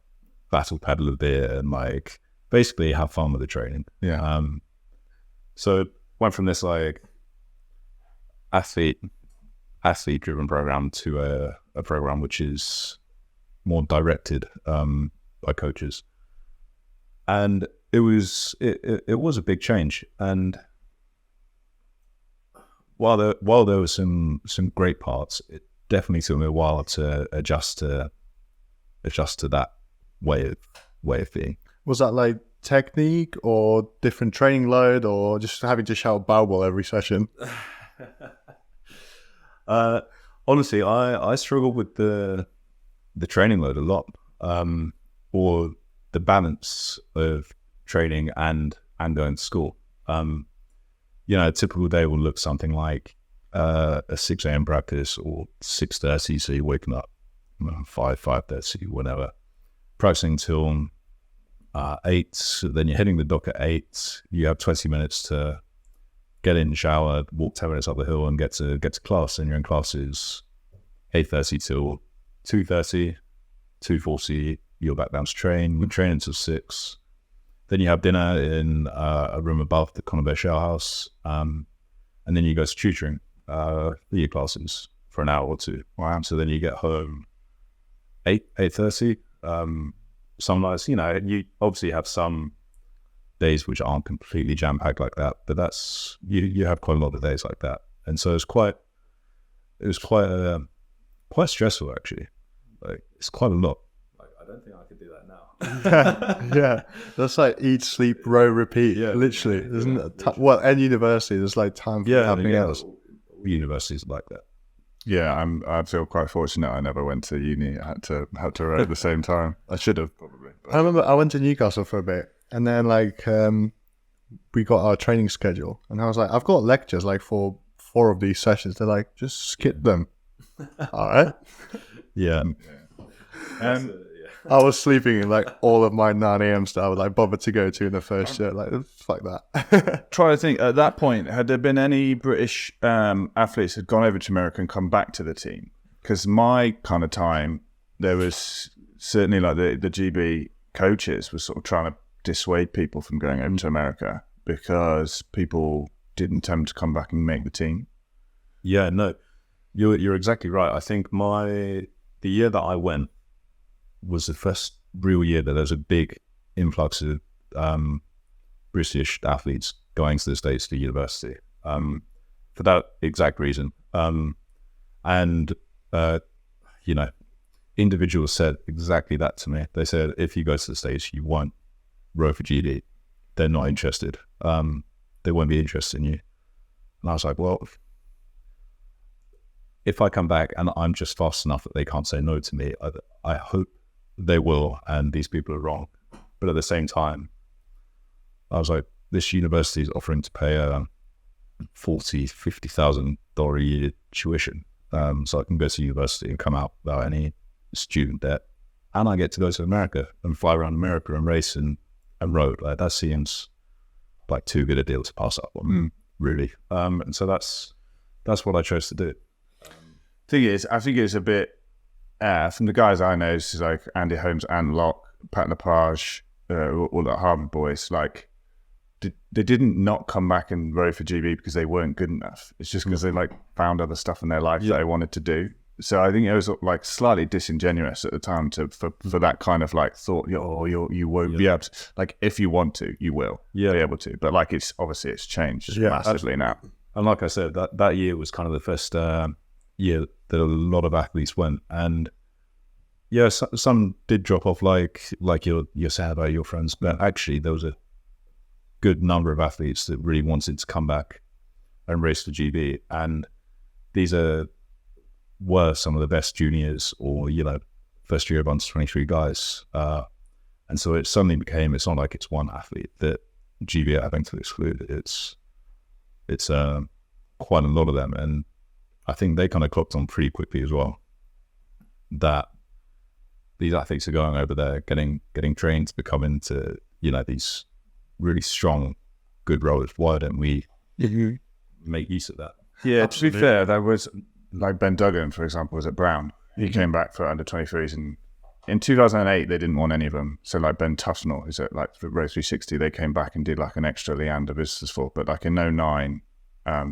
battle paddle a bit and like basically have fun with the training. Yeah. So went from this like athlete driven program to a program which is more directed by coaches, and it was a big change. And while there were some great parts, it definitely took me a while to adjust to that way of being. Was that like technique or different training load, or just having to shout Bowball every session? Honestly, I struggled with the training load a lot, or the balance of training and going to school. A typical day will look something like a 6 a.m. practice or 6:30, so you're waking up 5:30, whatever, practicing till 8. Then you're hitting the dock at 8. You have 20 minutes to get in, shower, walk 10 minutes up the hill, and get to class. And you're in classes 8:30 till 2:30, 2:40. You're back down to train. You train until 6. Then you have dinner in a room above the Conabare Shower House, and then you go to tutoring for your classes for an hour or two. Wow! So then you get home 8:30. Some nights, you obviously have some days which aren't completely jam packed like that, but that's you have quite a lot of days like that, and so it was quite stressful actually. Like it's quite a lot. I don't think I could do that now. Yeah, that's like eat, sleep, row, repeat. Yeah, literally. Any university, there's like time for nothing else. Universities are like that. Yeah, I feel quite fortunate. I never went to uni. I had to row at the same time. I should have probably. But. I remember I went to Newcastle for a bit, and then like we got our training schedule, and I was like, I've got lectures like for 4 of these sessions. They're like, just skip them. All right. Yeah. I was sleeping in like all of my 9 a.m. stuff I was like bothered to go to in the first year. Like, fuck that. Try to think, at that point, had there been any British athletes had gone over to America and come back to the team? Because my kind of time, there was certainly like the GB coaches were sort of trying to dissuade people from going over to America because people didn't tend to come back and make the team. Yeah, no, you're exactly right. I think the year that I went was the first real year that there was a big influx of British athletes going to the States to university for that exact reason. In individuals said exactly that to me. They said, if you go to the States, you won't row for GD. They're not interested. They won't be interested in you. And I was like, well, if I come back and I'm just fast enough that they can't say no to me, I hope they will, and these people are wrong. But at the same time, I was like, this university is offering to pay $50,000 a year tuition, so I can go to university and come out without any student debt, and I get to go to America and fly around America and race and row. Like, that seems like too good a deal to pass up on, really. And so that's what I chose to do. Thing is, I think it's a bit from the guys I know, this is like Andy Holmes, Ant Locke, Pat Lepage, all the Harvard boys. Like, they didn't not come back and row for GB because they weren't good enough. It's just because they like found other stuff in their life that they wanted to do. So I think it was like slightly disingenuous at the time for that kind of like thought. You won't be able to, like, if you want to, you will be able to. But like, it's obviously it's changed massively now. And like I said, that year was kind of the first year that a lot of athletes went, and some did drop off, like your Seb, your friends, but actually there was a good number of athletes that really wanted to come back and race for GB, and these were some of the best juniors or first year of under 23 guys, and so it suddenly became, it's not like it's one athlete that GB are having to exclude. It's quite a lot of them, and I think they kind of clocked on pretty quickly as well that these athletes are going over there, getting trained to become into these really strong, good rowers. Why don't we make use of that? Yeah, absolutely. To be fair, there was like Ben Duggan, for example, was at Brown. He came back for under 23s, and in 2008 they didn't want any of them. So like Ben Tufnell, who's at like for Row 360, they came back and did like an extra Leander visitors for. But like in 09,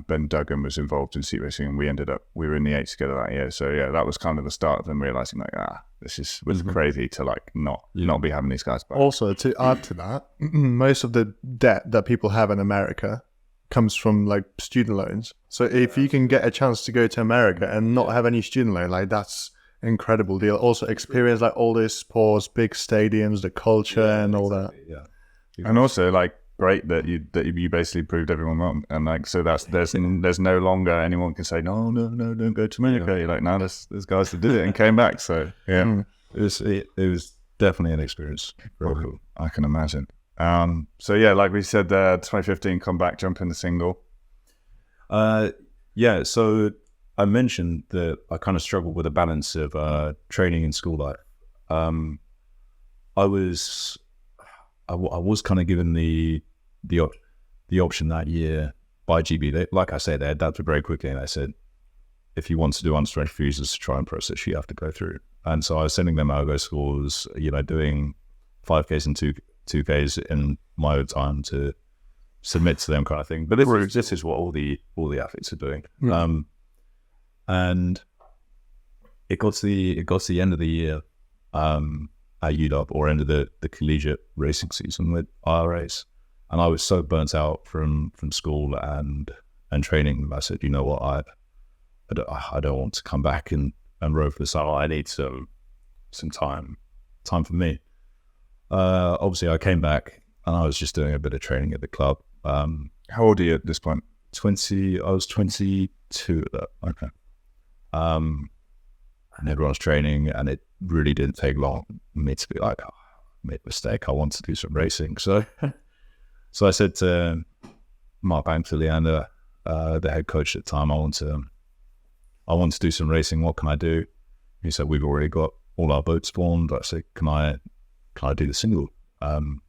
Ben Duggan was involved in seat racing, and we were in the 8 together that year. So yeah, that was kind of the start of them realizing like, this was crazy to like not be having these guys back. Also, to add to that, most of the debt that people have in America comes from like student loans. So if you can get a chance to go to America and not have any student loan, like that's incredible deal. Also experience like all these sports, big stadiums, the culture and all that. Yeah. And also like great that you basically proved everyone wrong, and like so there's no longer anyone can say no, don't go to America. You're like, no, there's guys that did it and came back. So yeah, it was definitely an experience. Very cool. I can imagine. So yeah, like we said, 2015 come back, jump in the single. So I mentioned that I kind of struggled with a balance of training and school life. I was kind of given the option that year by GB. Like I said, they adapted very quickly, and I said, if you want to do under 23s to try and process, you have to go through. And so I was sending them ergo scores, doing 5Ks and 2Ks in my own time to submit to them, kind of thing. But this is what all the athletes are doing. And it got to the end of the year at UW, or end of the collegiate racing season with IRAs, and I was so burnt out from school and training. I said, you know what, I don't want to come back and row for the summer. I need some time for me. Obviously I came back and I was just doing a bit of training at the club. How old are you at this point? 20. I was 22 at that. Okay. And everyone's training, and it really didn't take long for me to be like, I made a mistake, I want to do some racing. So I said to Leander, the head coach at the time, I want to do some racing. What can I do? He said, we've already got all our boats formed. I said, can I do the single? And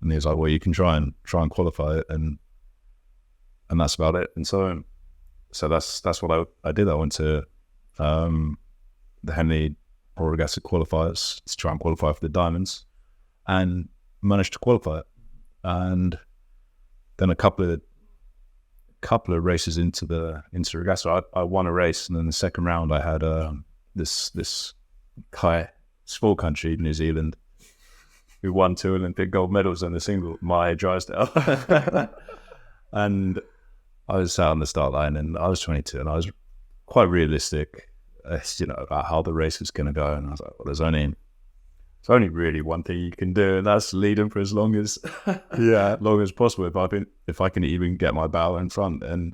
he was like, well, you can try and qualify it, and that's about it. And so that's what I did. I went to the Henley Royal Regatta qualifiers to try and qualify for the diamonds, and managed to qualify it. And then a couple of races into the regatta, I won a race, and then the second round I had this guy, small country, New Zealand, who won 2 Olympic gold medals in the single, Mahe Drysdale. And I was sat on the start line, and I was 22, and I was quite realistic about how the race was going to go. And I was like, well, there's only really one thing you can do, and that's lead them for as long as possible. If I can even get my bow in front, and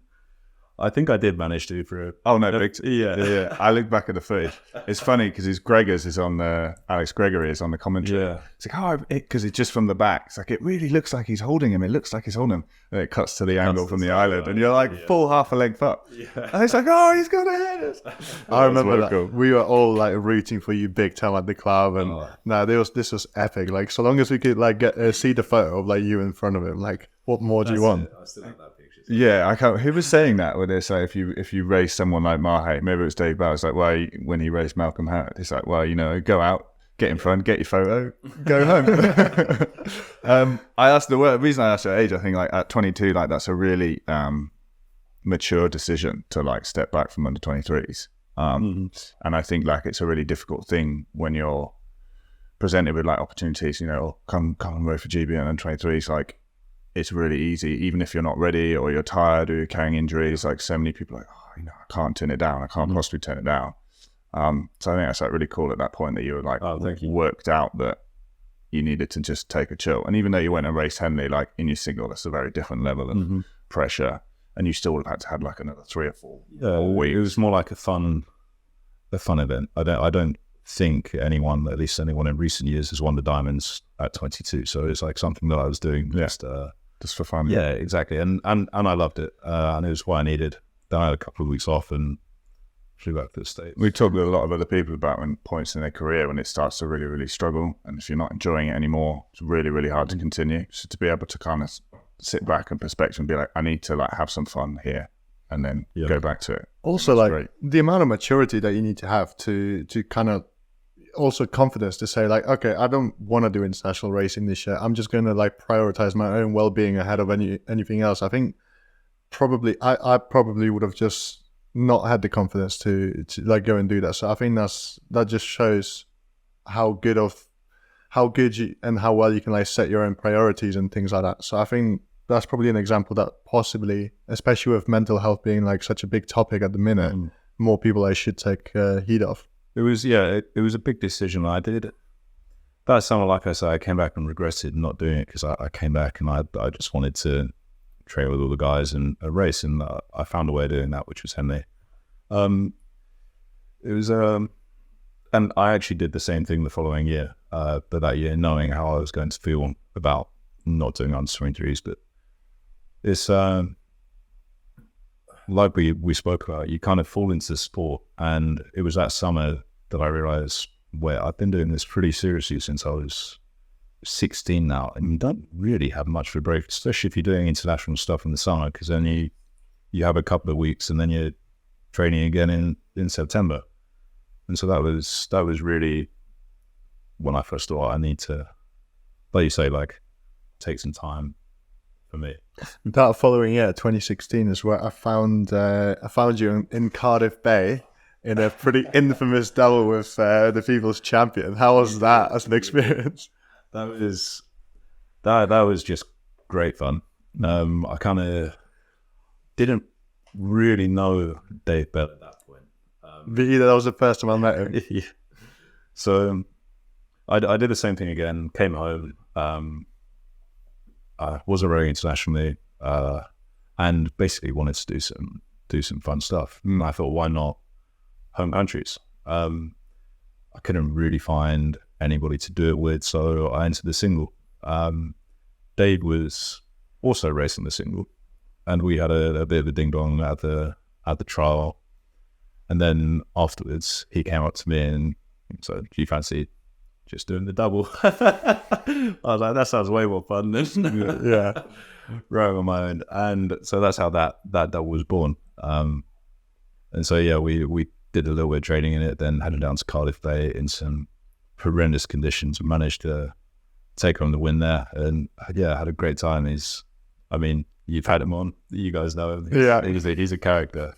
I think I did manage to for. Yeah. I look back at the footage. It's funny because Alex Gregory is on the commentary. Yeah. It's like because it's just from the back. It's like it really looks like he's holding him. It looks like he's holding him. And it cuts to the angle from the island, and you're like full half a length up. Yeah. And it's like, oh, he's gonna hit us. I remember that. Cool. We were all like rooting for you big time at the club, and this was epic. Like so long as we could like get see the photo of like you in front of him, like what more do you want? I still have that picture. Yeah, I can't. Who was saying that? Where they say if you race someone like Mahe, maybe it was Dave Bell. It's like, well, when he raced Malcolm Howard, it's like, well, go out, get in front, get your photo, go home. I asked the reason I asked your age. I think like at 22, like that's a really mature decision to like step back from under 23s. And I think like it's a really difficult thing when you're presented with like opportunities. Come and row for GB and under 23s, like. It's really easy, even if you're not ready or you're tired or you're carrying injuries. Like so many people are like, I can't turn it down. I can't possibly turn it down. So I think that's like really cool at that point that you were like worked out that you needed to just take a chill. And even though you went and raced Henley, like in your single, that's a very different level of pressure. And you still would have had to have like another 3 or 4 weeks. It was more like a fun event. I don't think anyone in recent years has won the diamonds at 22. So it's like something that I was doing just for fun. Yeah, exactly. And I loved it. And it was what I needed. Then I had a couple of weeks off and flew back to the States. We talked with a lot of other people about when points in their career when it starts to really, really struggle. And if you're not enjoying it anymore, it's really, really hard to continue. So to be able to kind of sit back and perspective and be like, I need to like have some fun here and then go back to it. Also like the amount of maturity that you need to have to kind of also confidence to say like, okay, I don't want to do international racing this year. I'm just going to like prioritize my own well-being ahead of anything else. I think I probably would have just not had the confidence to like go and do that. So I think that just shows how good you and how well you can like set your own priorities and things like that. So I think that's probably an example that possibly, especially with mental health being like such a big topic at the minute, more people should take heed of. It was a big decision. I did that summer, like I said, I came back and regretted not doing it because I came back and I just wanted to train with all the guys and race, and I found a way of doing that, which was Henley. It was and I actually did the same thing the following year, but that year knowing how I was going to feel about not doing under 23s. But it's like we spoke about, you kind of fall into the sport, and it was that summer that I realized, wait, I've been doing this pretty seriously since I was 16 now, and you don't really have much of a break, especially if you're doing international stuff in the summer, because then you have a couple of weeks and then you're training again in September. And so that was really when I first thought I need to, like you say, like take some time for me. That following year, 2016, is where I found you in Cardiff Bay in a pretty infamous double with the People's Champion. How was that as an experience? That was just great fun. I kind of didn't really know Dave Bell at that point. That was the first time I met him. Yeah. So I did the same thing again. Came home. I wasn't rowing internationally, and basically wanted to do some fun stuff. And I thought, why not home countries? I couldn't really find anybody to do it with, so I entered the single. Dave was also racing the single, and we had a bit of a ding dong at the trial. And then afterwards, he came up to me and said, "Do you fancy just doing the double?" I was like, that sounds way more fun than rowing on my own. And so that's how that double was born. And so we did a little bit of training in it, then headed down to Cardiff Bay in some horrendous conditions and managed to take on the win there. And had a great time. You've had him on, you guys know him. He's a character.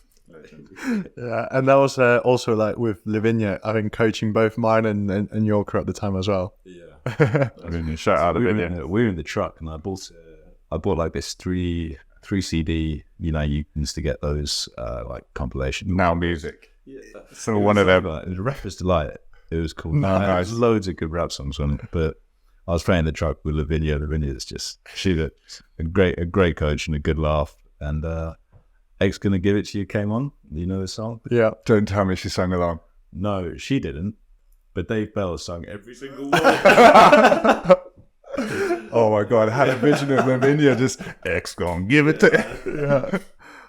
Yeah, and that was also like with Lavinia, I think, coaching both mine and your crew at the time as well. Yeah. Shout out Lavinia. We were in the truck, and I bought like this 3 CD, you used to get those like compilation. Now Music. So one of them. It was Rapper's Delight. It was cool. Nice. There's loads of good rap songs on it, but I was playing the truck with Lavinia. Lavinia's just she's a great coach and a good laugh. And X Gonna Give It To You came on. You know the song? Yeah. Don't tell me she sang along. No, she didn't. But Dave Bell sang every single word. Oh my God, I had a vision of Lavinia just, X gonna give it to you. Yeah.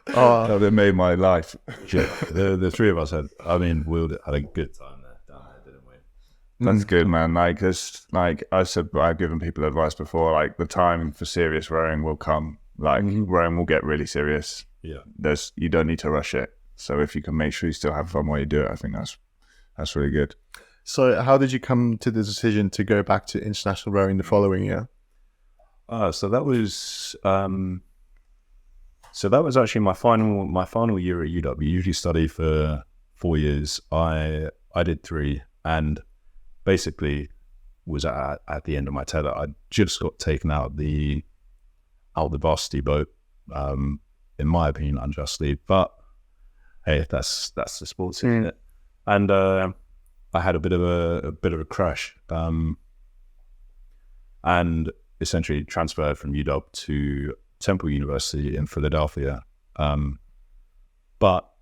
Oh, that made my life. Yeah, the three of us had a good time there, down there, didn't we? That's good, man. Like, this, like I said, I've given people advice before, like the time for serious rowing will come. Like, rowing will get really serious. Yeah. You don't need to rush it. So if you can make sure you still have fun while you do it, I think that's really good. So how did you come to the decision to go back to international rowing the following year? So that was actually my final year at UW. You usually study for 4 years. I did 3, and basically was at the end of my tether. I just got taken out of the varsity boat. In my opinion, unjustly, but hey, that's the sports, isn't it? And I had a bit of a crash, and essentially transferred from UW to Temple University in Philadelphia, but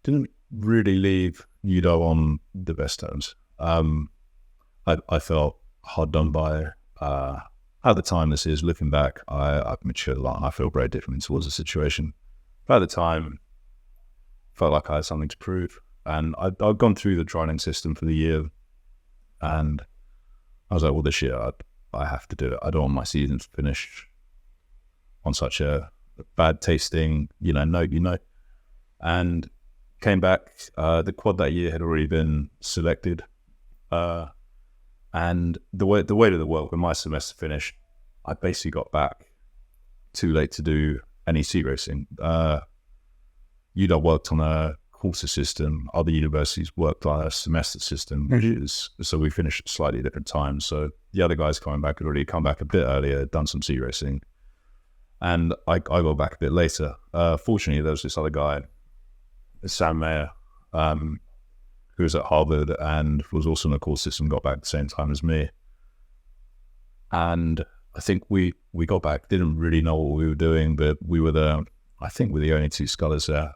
didn't really leave UW on the best terms. I felt hard done by. At the time, this is looking back, I've matured a lot, and I feel very different towards the situation. But at the time, felt like I had something to prove, and I'd gone through the training system for the year, and I was like, well, this year I have to do it. I don't want my season to finish on such a bad tasting, note. And came back. The quad that year had already been selected, and the weight of the world, when my semester finished, I basically got back too late to do any sea racing. UW worked on a quarter system. Other universities worked on a semester system, which is, so we finished at slightly different times. So the other guys coming back had already come back a bit earlier, done some sea racing. And I got back a bit later. Fortunately, there was this other guy, Sam Mayer, who was at Harvard and was also in a course system, got back at the same time as me. And I think we got back, didn't really know what we were doing, but we're the only 2 scholars there.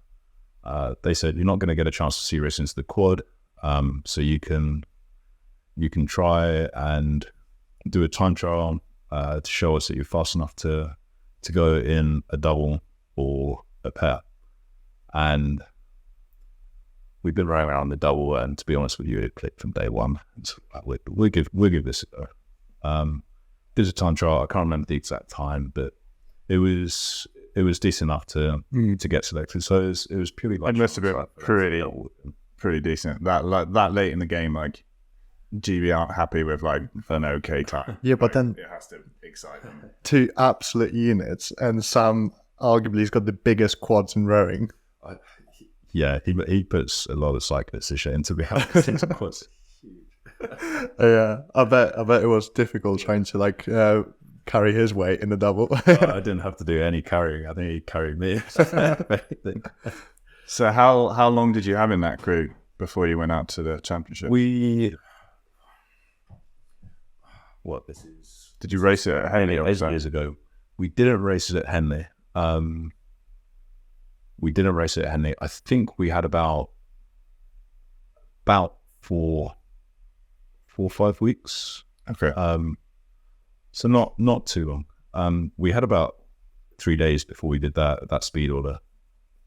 They said, you're not going to get a chance to sea race into the quad, so you can try and do a time trial to show us that you're fast enough to go in a double or a pair. And we've been running around the double, and to be honest with you, it clicked from day one. So we'll give this a go. Did a time trial. I can't remember the exact time, but it was decent enough to get selected. So it was purely like, it must have been pretty decent. That late in the game, like GB aren't happy with like an okay time. Yeah, but then it has to excite them. 2 absolute units, and Sam arguably has got the biggest quads in rowing. Yeah, he puts a lot of cyclists to shame, to be honest. His quads Yeah, I bet it was difficult trying to like carry his weight in the double. I didn't have to do any carrying. I think he carried me. So how long did you have in that crew before you went out to the championship? Did you race it at Henley? 8 years ago. We didn't race it at Henley. I think we had about 4 or 5 weeks. Okay. So not too long. We had about 3 days before we did that speed order,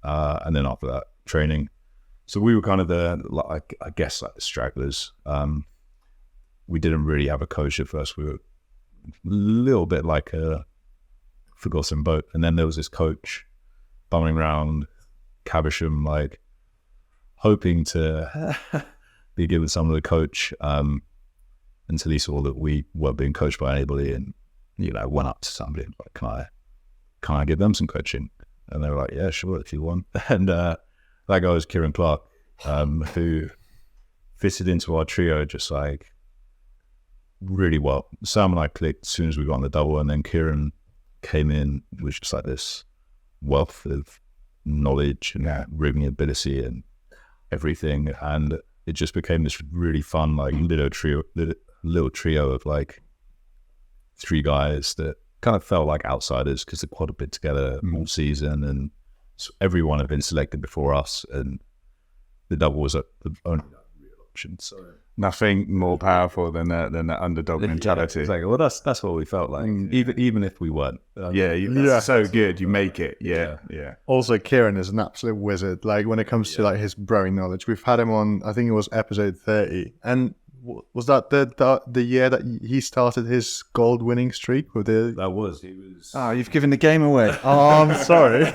and then after that training. So we were kind of I guess the stragglers. We didn't really have a coach at first. We were a little bit like a forgotten boat, and then there was this coach bumming around Caversham, like hoping to be given some of the coach, until he saw that we weren't being coached by anybody, and went up to somebody like, can I give them some coaching? And they were like, yeah, sure, if you want. And that guy was Kieran Clark, who fitted into our trio just like really well. Sam and I clicked as soon as we got on the double, and then Kieran came in with just like this wealth of knowledge and rigging ability, and everything, and it just became this really fun like little trio of like 3 guys that kind of felt like outsiders because they quad had been together all season, and so everyone had been selected before us, and the double was the only real option. So nothing more powerful than that underdog mentality. Exactly. Well, that's what we felt like, even if we weren't. That's so good. You make it. Yeah. Also, Kieran is an absolute wizard. Like when it comes to like his rowing knowledge, we've had him on. I think it was episode 30, and was that the year that he started his gold winning streak with the? That was. He was. Oh, you've given the game away. Oh, I'm sorry.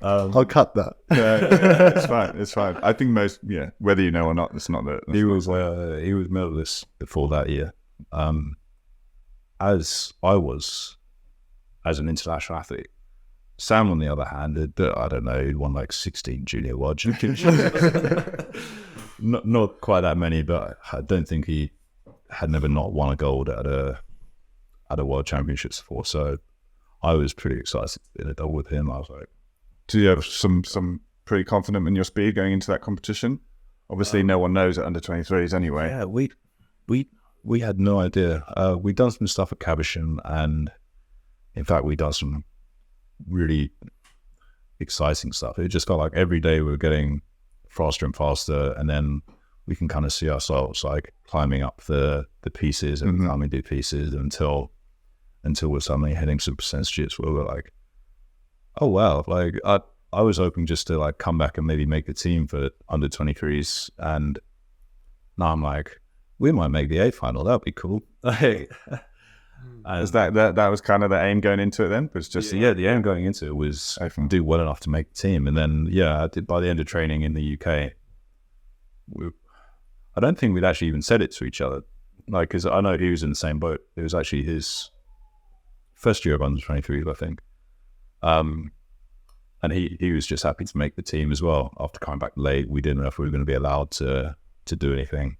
I'll cut that. It's fine. I think most, whether you know or not, it's not that. He was medalist before that year, as I was, as an international athlete. Sam, on the other hand, I don't know, he'd won like 16 junior world championships. not quite that many, but I don't think he had never not won a gold at a world championships before. So I was pretty excited in a double with him. I was like, do you have some pretty confident in your speed going into that competition? Obviously, no one knows at under 23s anyway. Yeah, we had no idea. We'd done some stuff at Caversham, and in fact, we'd done some really exciting stuff. It just felt like every day we were getting faster and faster, and then we can kind of see ourselves like climbing up the pieces and climbing the pieces until we're suddenly hitting some percentages where we're like, oh wow, like I was hoping just to like come back and maybe make the team for under 23s, and now I'm like, we might make the A final. That'd be cool. Is that was kind of the aim going into it then? Was just the aim going into it was do well enough to make the team, and then I did by the end of training in the UK. I don't think we'd actually even said it to each other, like because I know he was in the same boat. It was actually his first year of under 23s, I think. And he was just happy to make the team as well. After coming back late, we didn't know if we were going to be allowed to do anything.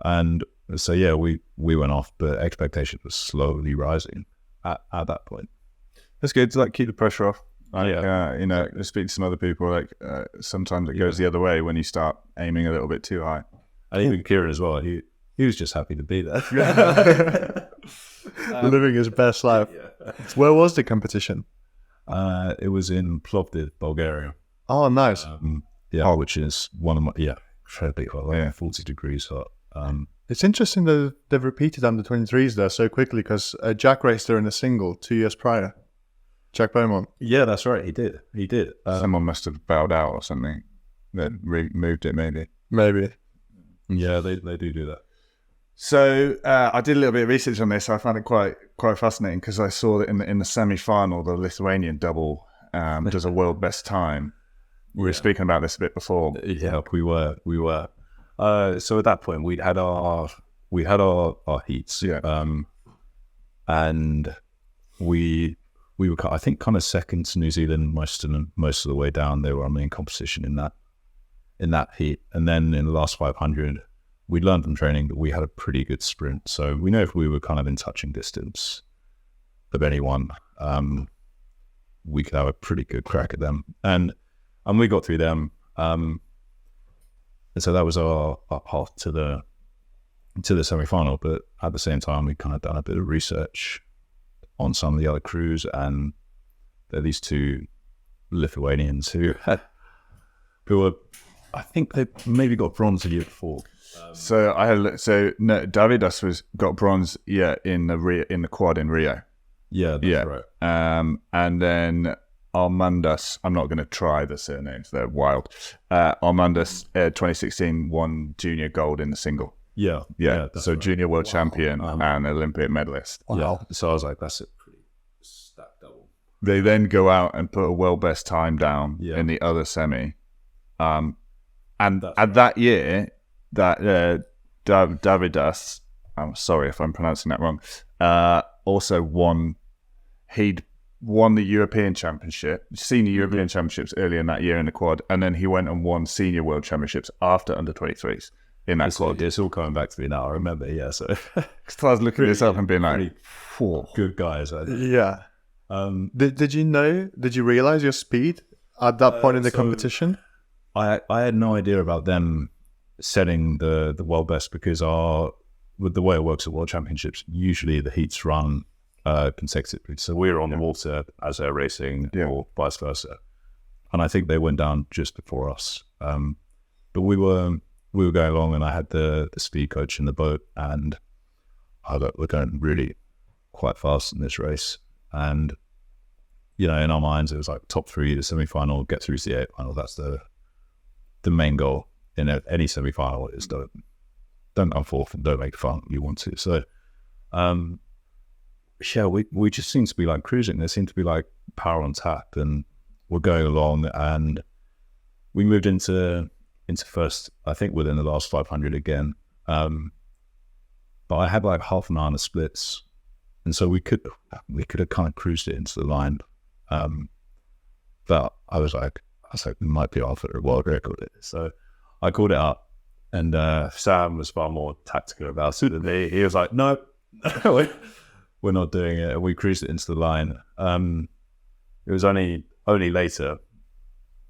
And so we went off, but expectations were slowly rising at that point. That's good to like keep the pressure off. I speak to some other people. Like sometimes it goes the other way when you start aiming a little bit too high. And even Kieran as well. He was just happy to be there, living his best life. Where was the competition? It was in Plovdiv, Bulgaria. Oh, nice. Which is one of my incredibly hot, 40 degrees hot. It's interesting that they've repeated under 23s there so quickly because Jack raced there in a single 2 years prior. Jack Beaumont. Yeah, that's right. He did. Someone must have bowed out or something. That moved it, maybe. Yeah, they do that. So I did a little bit of research on this. I found it quite fascinating because I saw that in the semi-final, the Lithuanian double does a world best time. We were speaking about this a bit before. Yeah, we were. So at that point, we'd had our heats. Yeah. And we were, I think, kind of second to New Zealand most of the way down. They were our main competition in that heat, and then in the last 500. We learned from training that we had a pretty good sprint. So we know if we were kind of in touching distance of anyone, we could have a pretty good crack at them. And we got through them. And so that was our path to the semi-final. But at the same time, we kind of done a bit of research on some of the other crews. And there are these 2 Lithuanians who were, I think they maybe got bronze the year before. Davidas got bronze in the quad in Rio. Yeah, that's right. And then Armandas, I'm not going to try the surnames, they're wild. Armandas 2016 won junior gold in the single. Yeah. So right. Junior world champion and Olympic medalist. Wow. Yeah. So I was like, that's a pretty stacked double. They then go out and put a world best time down in the other semi. And at that year, that Davidas, I'm sorry if I'm pronouncing that wrong, also won. He'd won the European Championship, senior European Championships earlier in that year in the quad, and then he went and won senior World Championships after under 23s in that quad. It's all coming back to me now. I remember, So I was looking this up and being like, good guys. Yeah. Did you realize your speed at that point in the so- competition? I had no idea about them setting the world best because with the way it works at World Championships, usually the heats run consecutively. So we're on the water as they're racing, or vice versa. And I think they went down just before us. But we were going along, and I had the speed coach in the boat, and we're going really quite fast in this race. And in our minds, it was like top 3, the semi-final, get through to the 8th final. That's the main goal in any semi-final is don't come fourth and don't make fun. You want to. So, we just seem to be like cruising. There seemed to be like power on tap, and we're going along. And we moved into first, I think, within the last 500 again. But I had like half an hour in the splits, and so we could have kind of cruised it into the line. But I was like, we might be off at a world record. So I called it up, and Sam was far more tactical about it than me. He was like, no, we're not doing it. And we cruised it into the line. It was only later,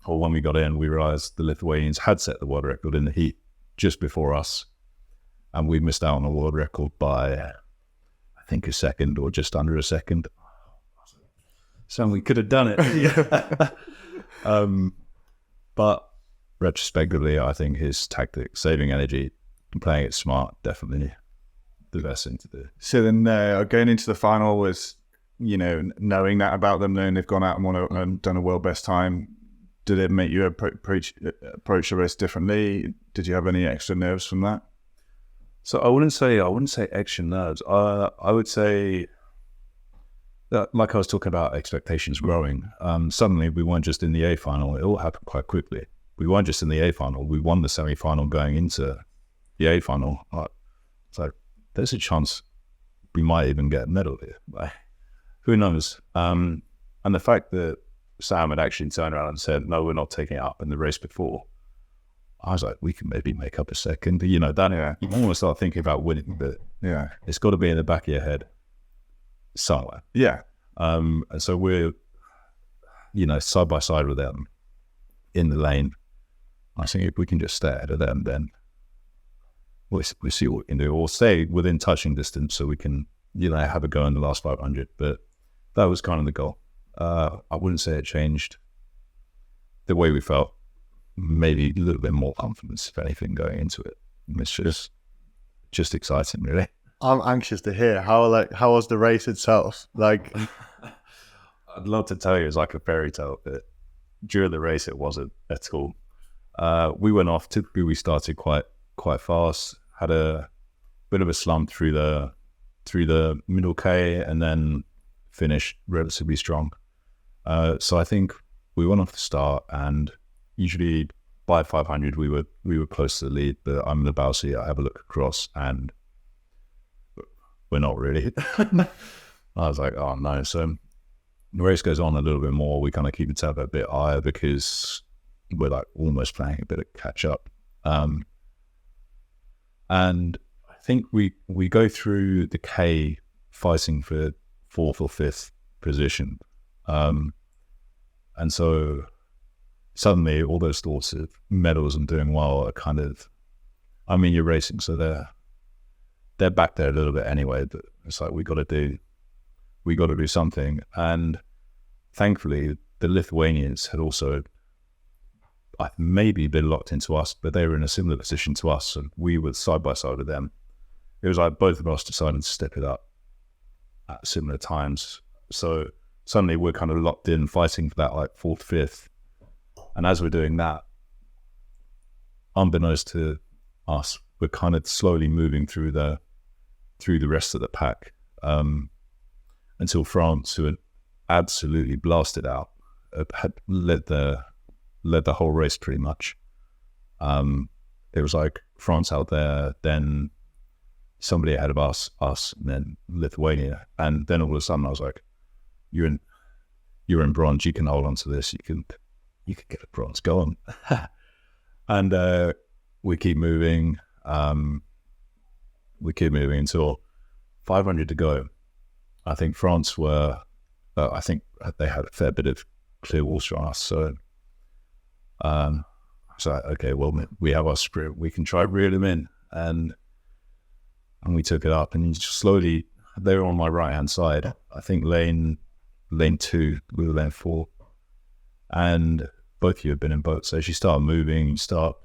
or when we got in, we realized the Lithuanians had set the world record in the heat just before us. And we missed out on the world record by, I think, a second or just under a second. So we could have done it. But retrospectively, I think his tactic, saving energy, and playing it smart, definitely the best thing to do. So then going into the final was, knowing that about them, knowing they've gone out and done a world best time, did it make you approach the race differently? Did you have any extra nerves from that? So I wouldn't say extra nerves. I would say that, like I was talking about expectations growing, suddenly we weren't just in the A final. It all happened quite quickly. We weren't just in the A final. We won the semi-final going into the A final. So there's a chance we might even get a medal here. Like, who knows? And the fact that Sam had actually turned around and said, no, we're not taking it up in the race before, I was like, we can maybe make up a second. You almost start thinking about winning, but it's got to be in the back of your head somewhere. Yeah. And so we're, side by side with them in the lane. I think if we can just stay ahead of them, then we'll see what we can do, or stay within touching distance so we can, have a go in the last 500. But that was kind of the goal. I wouldn't say it changed the way we felt. Maybe a little bit more confidence, if anything, going into it. It's just exciting, really. I'm anxious to hear how was the race itself? Like, I'd love to tell you it's like a fairy tale, but during the race it wasn't at all. We went off. Typically, we started quite fast. Had a bit of a slump through the middle K, and then finished relatively strong. So I think we went off the start, and usually by 500 we were close to the lead. But I'm the bow seat. I have a look across, and we're not really. I was like, oh no. So the race goes on a little bit more. We kind of keep the tempo a bit higher because we're like almost playing a bit of catch up. And I think we go through the K fighting for 4th or 5th position. And so suddenly all those thoughts of medals and doing well are kind of, you're racing, so they're back there a little bit anyway, but it's like we got to do something. And thankfully the Lithuanians had also maybe been locked into us, but they were in a similar position to us, and we were side by side with them. It was like both of us decided to step it up at similar times. So suddenly we're kind of locked in, fighting for that like 4th, 5th. And as we're doing that, unbeknownst to us, we're kind of slowly moving through the rest of the pack, until France, who had absolutely blasted out, had led the whole race pretty much. It was like France out there, then somebody ahead of us, and then Lithuania. And then all of a sudden I was like, you're in bronze, you can hold on to this, you can get a bronze, go on. And we keep moving until 500 to go. I think France were, I think they had a fair bit of clear water on us, so So okay, well, we have our sprint. We can try reel them in, and we took it up, and just slowly they were on my right hand side. I think lane 2, we were lane 4, and both of you have been in boats. So as you start moving, you start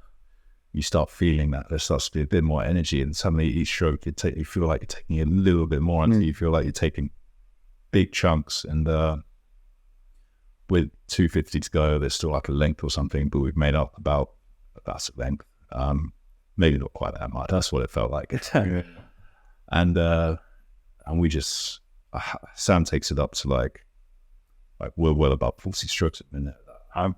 feeling that there starts to be a bit more energy, and suddenly each stroke you feel like you're taking a little bit more until you feel like you're taking big chunks. And with 250 to go, there's still like a length or something, but we've made up about a length. Maybe not quite that much. That's what it felt like. And we just Sam takes it up to like we're well above 40 strokes a minute. I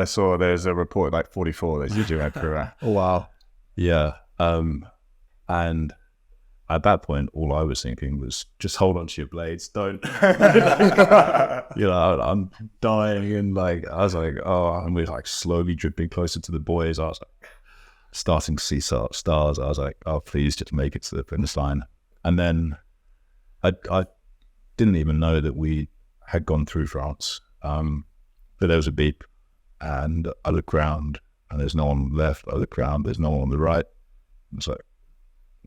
saw there's a report like 44 that you do have through that. Oh, wow. Yeah. And at that point, all I was thinking was just hold on to your blades. Don't, I'm dying. And like, I was like, oh, and we're like slowly dripping closer to the buoys. I was like starting to see stars. I was like, oh, please just make it to the finish line. And then I didn't even know that we had gone through France. But there was a beep, and I look around, and there's no one on the left. I look around, there's no one on the right. It's like,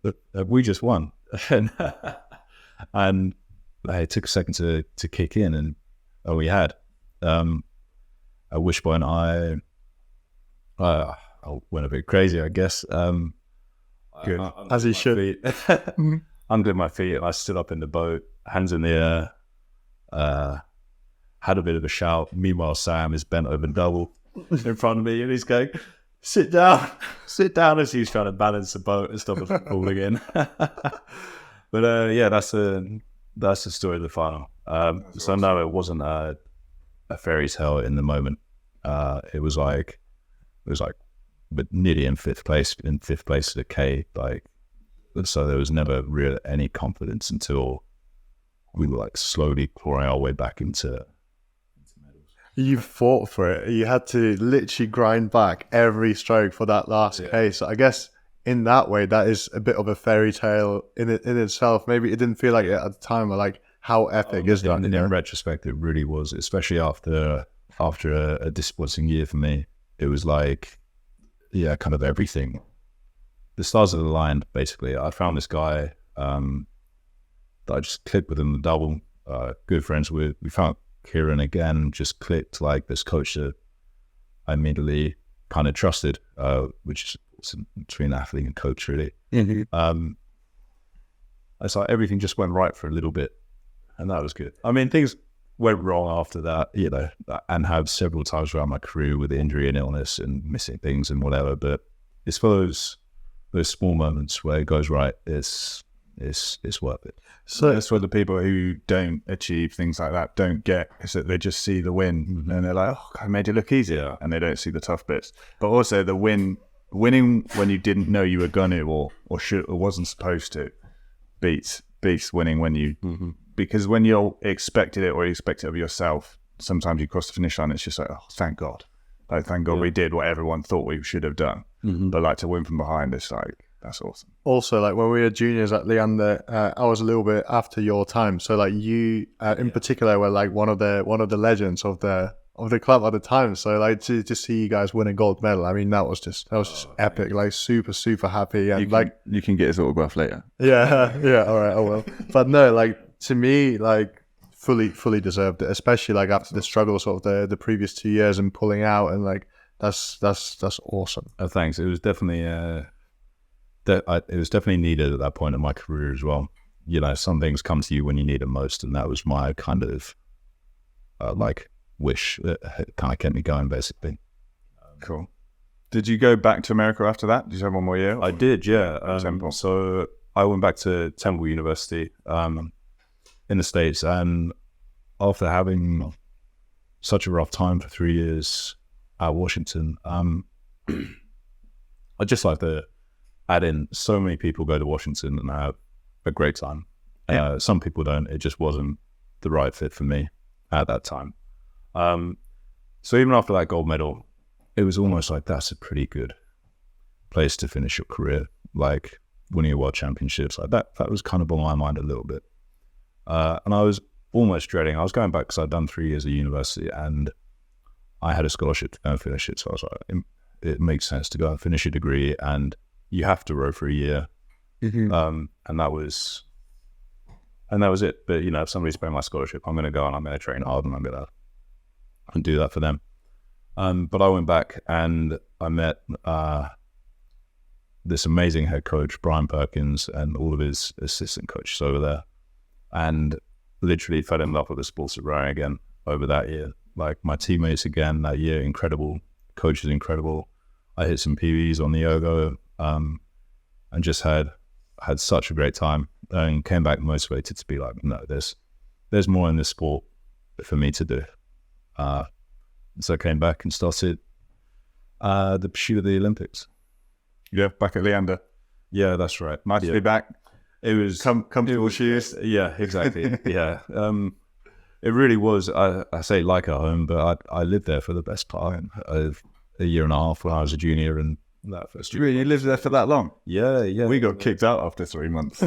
look, we just won. And it took a second to kick in, and we had. At which point I went a bit crazy, I guess. Good, as he should. Under my feet, and I stood up in the boat, hands in the air. Had a bit of a shout. Meanwhile, Sam is bent over double in front of me, and he's going, sit down, as he's trying to balance the boat and stop us from falling in. But yeah, that's the story of the final. So awesome. No, it wasn't a fairy tale in the moment. It was like, but nearly in fifth place at the K. Like, so there was never really any confidence until we were like slowly clawing our way back into. You fought for it. You had to literally grind back every stroke for that last case. So I guess in that way, that is a bit of a fairy tale in itself. Maybe it didn't feel like it at the time, but like how epic is that? In retrospect, it really was, especially after a disappointing year for me. It was like, yeah, kind of everything. The stars have aligned, basically. I found this guy that I just clicked with in the double, good friends with. We found Kieran again, just clicked, like this coach that I immediately kind of trusted, which is between athlete and coach, really. Mm-hmm. I saw everything just went right for a little bit, and that was good. I mean, things went wrong after that, and have several times throughout my career with injury and illness and missing things and whatever. But it's for those small moments where it goes right. It's worth it. So that's what the people who don't achieve things like that don't get, is that they just see the win and they're like, oh, I made it look easier, and they don't see the tough bits. But also the winning when you didn't know you were gonna or should or wasn't supposed to beats winning when you because when you're expected it or you expect it of yourself, sometimes you cross the finish line, it's just like, oh, thank God. Like, thank God we did what everyone thought we should have done. But like to win from behind, it's like, that's awesome. Also, like when we were juniors at Leander, I was a little bit after your time. So like you, in particular, were like one of the legends of the club at the time. So like to see you guys win a gold medal, I mean that was just epic. Like super happy. And you can get his autograph later. Yeah. All right, I will. But no, like to me, like fully deserved it. Especially like after the struggles of the previous 2 years and pulling out, and like that's awesome. Thanks. It was definitely. It was definitely needed at that point in my career as well. Some things come to you when you need it most, and that was my kind of wish that kind of kept me going, basically. Cool. Did you go back to America after that? Did you have one more year? I did, yeah. So I went back to Temple University in the States, and after having such a rough time for 3 years at Washington, I just like to add in, so many people go to Washington and have a great time. Some people don't. It just wasn't the right fit for me at that time. So even after that gold medal, it was almost like that's a pretty good place to finish your career, like winning a world championships. Like that was kind of on my mind a little bit. And I was almost dreading. I was going back because I'd done 3 years of university, and I had a scholarship to go and finish it. So I was like, it makes sense to go and finish a degree, and you have to row for a year. And that was it. But, if somebody's paying my scholarship, I'm going to go and I'm going to train hard and I'm going to do that for them. But I went back and I met this amazing head coach, Brian Perkins, and all of his assistant coaches over there, and literally fell in love with the sports of rowing again over that year. Like, my teammates again that year, incredible. Coach is incredible. I hit some PBs on the ergo, and just had such a great time, and came back motivated to be like, no, there's more in this sport for me to do. So I came back and started the pursuit of the Olympics. Yeah, back at Leander. Yeah, that's right. Nice to be back. It was comfortable shoes. Yeah, exactly. Yeah. It really was. I say like a home, but I lived there for the best part of a year and a half when I was a junior, and that first year. Really, you lived there for that long? Yeah. We got kicked out after 3 months.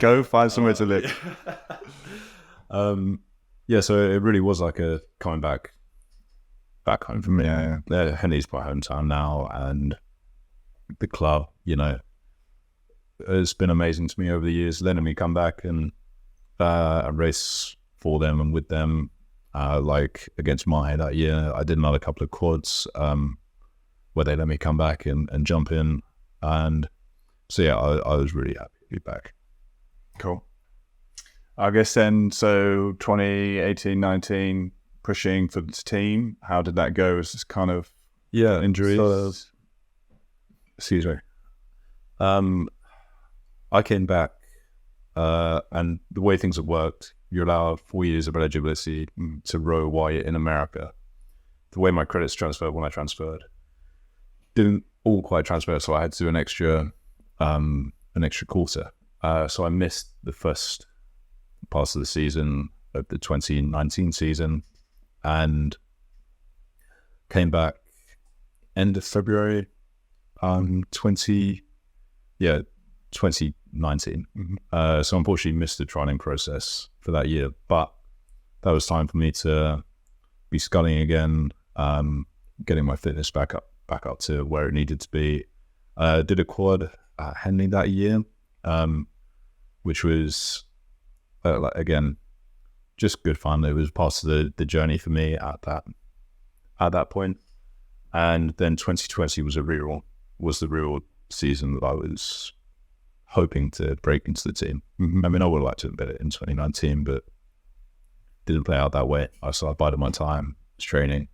Go find somewhere to live. Yeah, so it really was like a coming back home for me. Yeah. Henley's my hometown now, and the club, it's been amazing to me over the years, letting me come back and race for them and with them. Like against Mahe that year, I did another couple of quads where they let me come back and jump in. And so, yeah, I was really happy to be back. Cool. I guess then, so 2018, 19, pushing for the team, how did that go? Was this kind of injuries? Excuse me. I came back, and the way things have worked, you're allowed 4 years of eligibility to row while you're in America. The way my credits transferred when I transferred didn't all quite transfer, so I had to do an extra quarter. So I missed the first part of the season of the 2019 season, and came back end of February 2019. So unfortunately missed the training process for that year, but that was time for me to be sculling again, getting my fitness back up to where it needed to be. Did a quad at Henley that year, which was again just good fun. It was part of the journey for me at that point. And then 2020 was the real season that I was hoping to break into the team. I mean, I would have liked to have been it in 2019, but didn't play out that way. I bided my time, was training.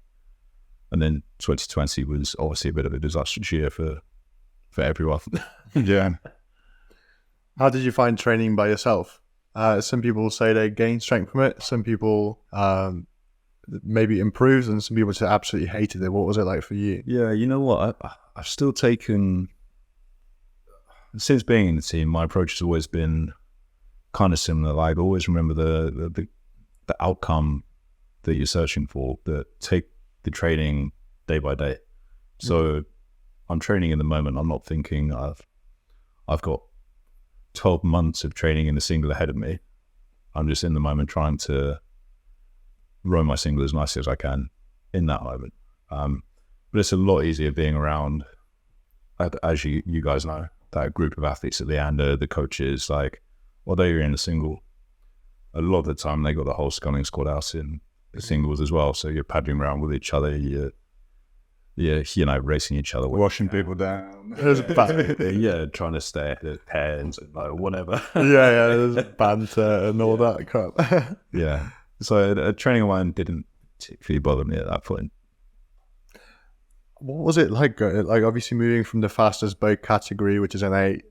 And then 2020 was obviously a bit of a disastrous year for everyone. Yeah. How did you find training by yourself? Some people say they gain strength from it. Some people maybe improves, and some people just absolutely hated it. What was it like for you? Yeah, you know what? I've still taken, since being in the team, my approach has always been kind of similar. Like, always remember the outcome that you're searching for, that take the training day by day. So I'm training in the moment. I'm not thinking I've got 12 months of training in the single ahead of me. I'm just in the moment trying to row my single as nicely as I can in that moment. But it's a lot easier being around, as you guys know, that group of athletes at Leander, the coaches, like, although you're in the single, a lot of the time they got the whole sculling squad out in the singles as well. So you're paddling around with each other, you're racing each other. Washing people down. Yeah, trying to stay ahead of pairs and like whatever. There's banter and all that crap. Yeah. So training one didn't particularly bother me at that point. What was it like? Like, obviously moving from the fastest boat category, which is an 8,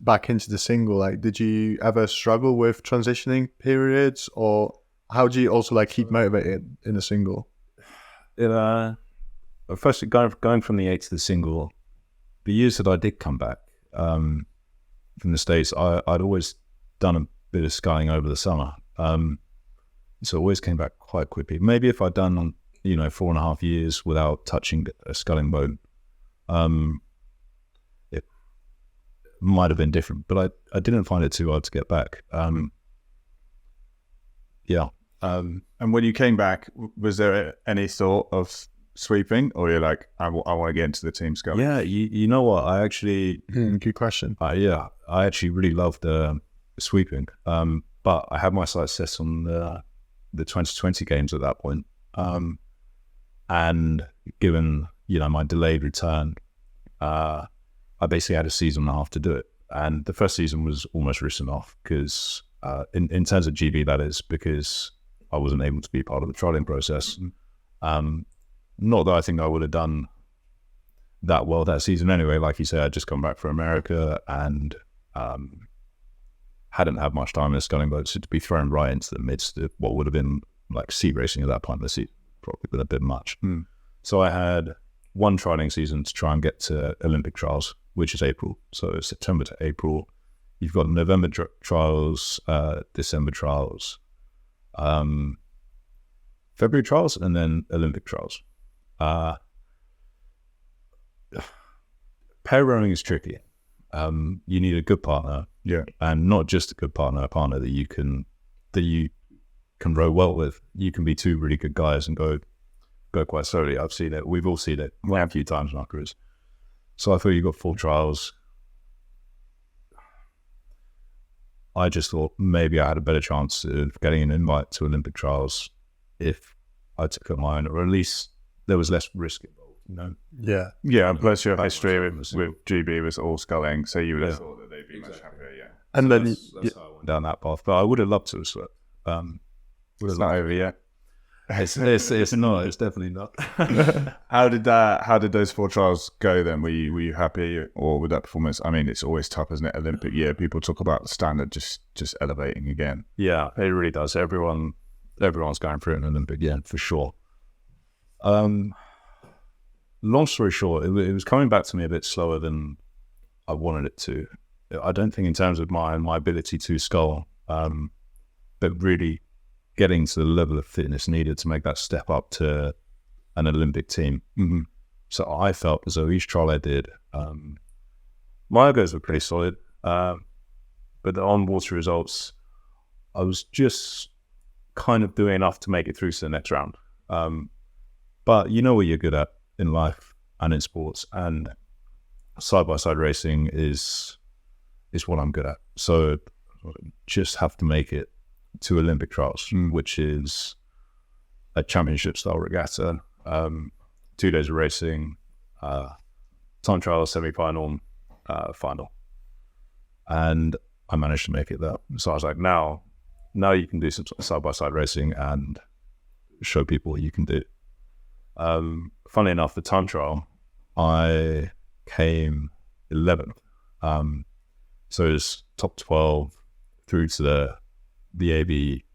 back into the single. Like, did you ever struggle with transitioning periods, or how do you also like keep motivated in a single? First, going from the 8 to the single, the years that I did come back from the States, I'd always done a bit of sculling over the summer. So I always came back quite quickly. Maybe if I'd done 4.5 years without touching a sculling boat, it might have been different. But I didn't find it too hard to get back. And when you came back, was there any thought of sweeping, or you're like, I want to get into the team sculling? Yeah, you know what? I actually, Good question. I actually really loved sweeping. But I had my sights set on the 2020 games at that point. And given, my delayed return, I basically had a season and a half to do it. And the first season was almost written off because, in terms of GB, that is, because I wasn't able to be part of the trialing process. Not that I think I would have done that well that season anyway. Like you said, I'd just come back from America and hadn't had much time in the sculling boat, so to be thrown right into the midst of what would have been like sea racing at that point in the season, probably been a bit much. So I had one trialing season to try and get to Olympic trials, which is April. So September to April. You've got November trials, December trials, February trials, and then Olympic trials. Pair rowing is tricky. You need a good partner, and not just a good partner, a partner that you can row well with. You can be two really good guys and go quite slowly. I've seen it. We've all seen it a few times in our careers. So I thought you got full trials. I just thought maybe I had a better chance of getting an invite to Olympic trials if I took it my own, or at least there was less risk involved, Yeah. Yeah, and plus your history with GB was all sculling, so you would have thought that they'd be much happier, And so then that's how I went down that path. But I would have loved to have swept. It's not over yet. It's not. It's definitely not. How did those 4 trials go then? Were you happy, or with that performance? I mean, it's always tough, isn't it? Olympic year, people talk about the standard just elevating again. Yeah, it really does. Everyone's going through an Olympic year for sure. Long story short, it was coming back to me a bit slower than I wanted it to. I don't think in terms of my ability to scull, but really getting to the level of fitness needed to make that step up to an Olympic team. So I felt as though each trial I did, my ergos were pretty solid, but the on-water results, I was just kind of doing enough to make it through to the next round. But you know what you're good at in life and in sports, and side-by-side racing is what I'm good at. So just have to make it to Olympic trials, which is a championship-style regatta, 2 days of racing, time trial, semi-final, final. And I managed to make it there. So I was like, now you can do some side-by-side racing and show people what you can do. Funnily enough, the time trial, I came 11th. So it's top 12 through to the AB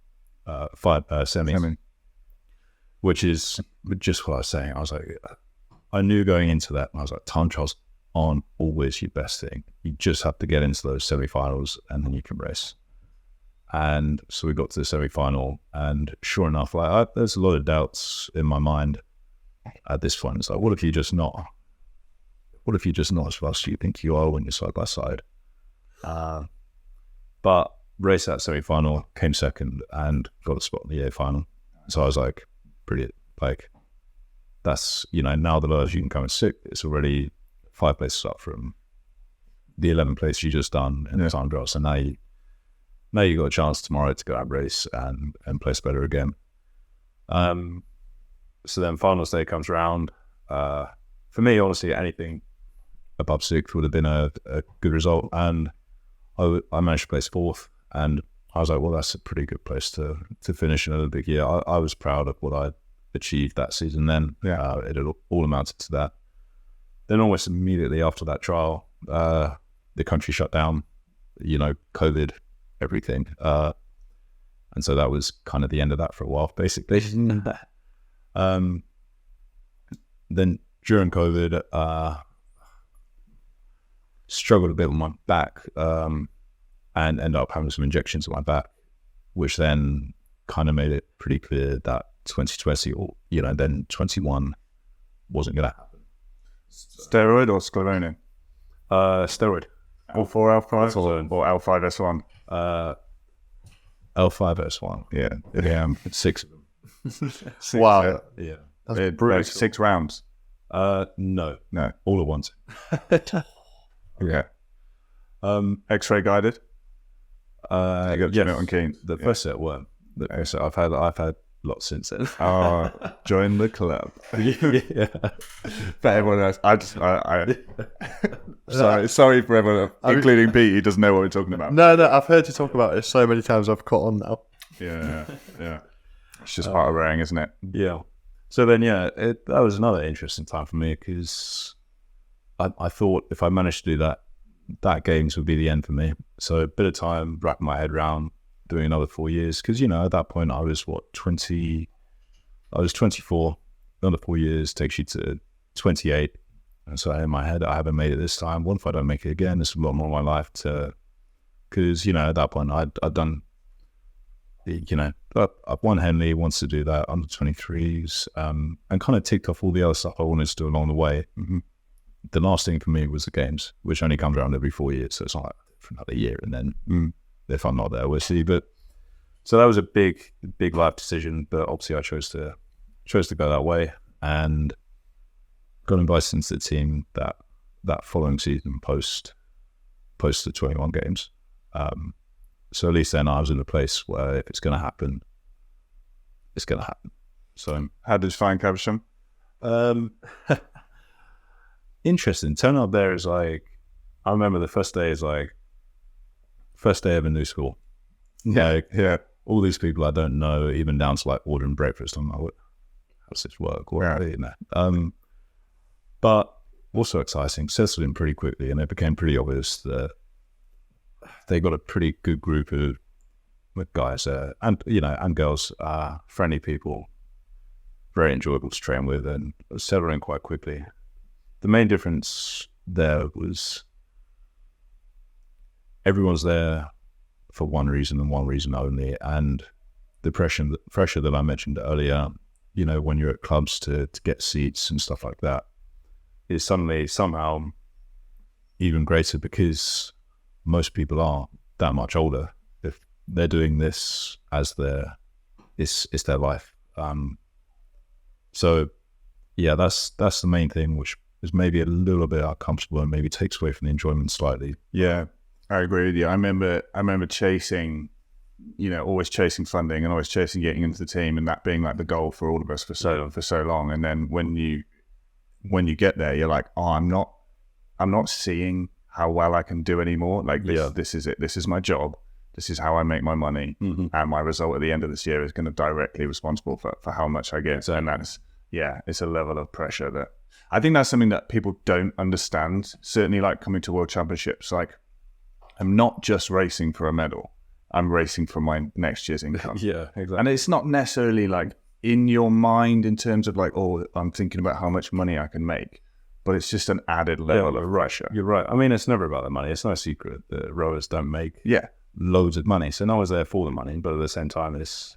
5 semi, which is just what I was saying. I was like, I knew going into that, and I was like, time trials aren't always your best thing. You just have to get into those semi-finals and then you can race. And so we got to the semi-final, and sure enough, there's a lot of doubts in my mind at this point. It's like, what if you're just not as fast as you think you are when you're side by side? But raced that semi-final, came second, and got a spot in the A final. So I was like, brilliant. Like, that's, now the lowest you can come in 6th. It's already 5 places up from the 11th place you just done in the time trial. So now you got a chance tomorrow to go out race and place better again. So then finals day comes around. For me, honestly, anything above 6th would have been a good result. And I managed to place 4th. And I was like, well, that's a pretty good place to finish in an Olympic year. I was proud of what I achieved that season then. It all amounted to that. Then almost immediately after that trial, the country shut down, COVID, everything. And so that was kind of the end of that for a while, basically. Then during COVID, struggled a bit with my back, and ended up having some injections in my back, which then kind of made it pretty clear that 2020 or, then 21 wasn't going to happen. Steroid or scleroning? Steroid. All 4 L5 or L5S1? L5S1. Yeah. 6 of them. Wow. Yeah. That's brutal. 6 rounds. No, No. all at once. Yeah. X-ray guided. You got to yes, on Keen. the first set were. The first set, I've had lots since then. Oh, join the club. Yeah. For everyone else, sorry for everyone, including Pete, who doesn't know what we're talking about. No, I've heard you talk about it so many times. I've caught on now. Yeah. It's just part of rowing, isn't it? Yeah. So then, that was another interesting time for me because I thought if I managed to do that games would be the end for me. So a bit of time wrapping my head around doing another 4 years because, at that point I was 20, I was 24. Another 4 years takes you to 28. And so in my head, I haven't made it this time. What if I don't make it again? There's a lot more of my life because, at that point I've done, I've won Henley, wants to do that, under 23s, and kind of ticked off all the other stuff I wanted to do along the way. Mm-hmm. The last thing for me was the games, which only comes around every 4 years. So it's not like for another year. And then if I'm not there, we'll see. But so that was a big life decision. But obviously I chose to go that way and got invited into the team that following season post the 21 games. So at least then I was in a place where if it's going to happen, it's going to happen. So how did you find Caversham? Interesting. Turning up there is like, I remember the first day is like, first day of a new school. Yeah. All these people I don't know, even down to like ordering breakfast. I'm like, how does this work? But also exciting, settled in pretty quickly, and it became pretty obvious that they got a pretty good group of guys and girls, friendly people, very enjoyable to train with, and settled in quite quickly. The main difference there was everyone's there for one reason and one reason only, and the pressure that I mentioned earlier, when you're at clubs to get seats and stuff like that, is suddenly somehow even greater because most people are that much older. If they're doing this as it's their life. So yeah, that's the main thing, which is maybe a little bit uncomfortable and maybe takes away from the enjoyment slightly. Yeah, I agree with you. I remember chasing, always chasing funding and always chasing getting into the team, and that being like the goal for all of us for so long. And then when you get there, you're like, oh, I'm not seeing how well I can do anymore. Like this is it. This is my job. This is how I make my money. Mm-hmm. And my result at the end of this year is going to directly responsible for how much I get. And that's, it's a level of pressure that I think that's something that people don't understand. Certainly like coming to World Championships, like I'm not just racing for a medal. I'm racing for my next year's income. Yeah, exactly. And it's not necessarily like in your mind in terms of like, oh, I'm thinking about how much money I can make. But it's just an added level of pressure. You're right. I mean, it's never about the money. It's no secret that rowers don't make loads of money. So no one's there for the money, but at the same time, it's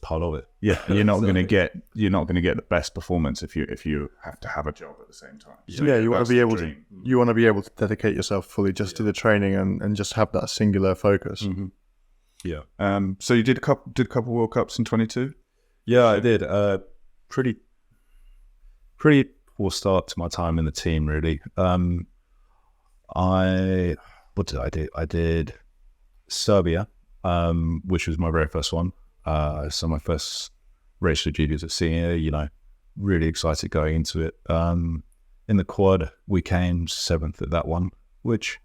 part of it. Yeah, you're not going to get the best performance if you have to have a job at the same time. So you want to be able to dedicate yourself fully just to the training and just have that singular focus. Mm-hmm. Yeah. So you did a couple World Cups in 22? Yeah, I did. Pretty poor start to my time in the team, really. What did I do? I did Serbia, which was my very first one. So my first race for juniors at senior, really excited going into it. In the quad, we came 7th at that one, which,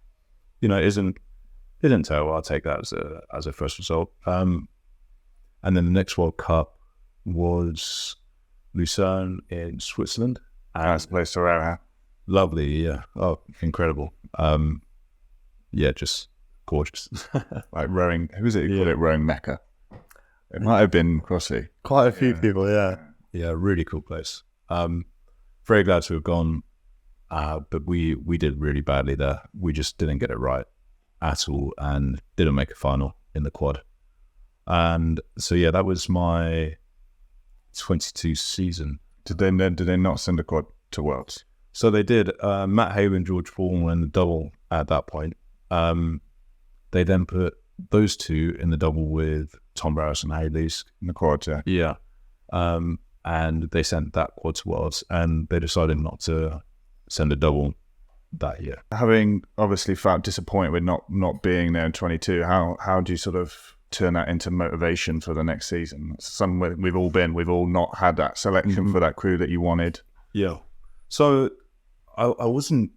isn't terrible. I'll take that as a first result. And then the next World Cup was Lucerne in Switzerland. Nice place to row, huh? Lovely, yeah. Oh, incredible. Just gorgeous. Like rowing, who was it who called it rowing Mecca? It might have been Crossy. Quite a few people, yeah. Yeah, really cool place. Very glad to have gone, but we did really badly there. We just didn't get it right at all and didn't make a final in the quad. And so, that was my 22 season. Did they not send a quad to Worlds? So they did. Matt Haley and George Paul were in the double at that point. They then put those two in the double with Tom Barris and Mahe Drysdale. In the quad, yeah. Yeah. And they sent that quad to Worlds, and they decided not to send a double that year. Having obviously felt disappointed with not being there in 22, how do you sort of turn that into motivation for the next season? It's somewhere we've all not had that selection for that crew that you wanted. Yeah. So I wasn't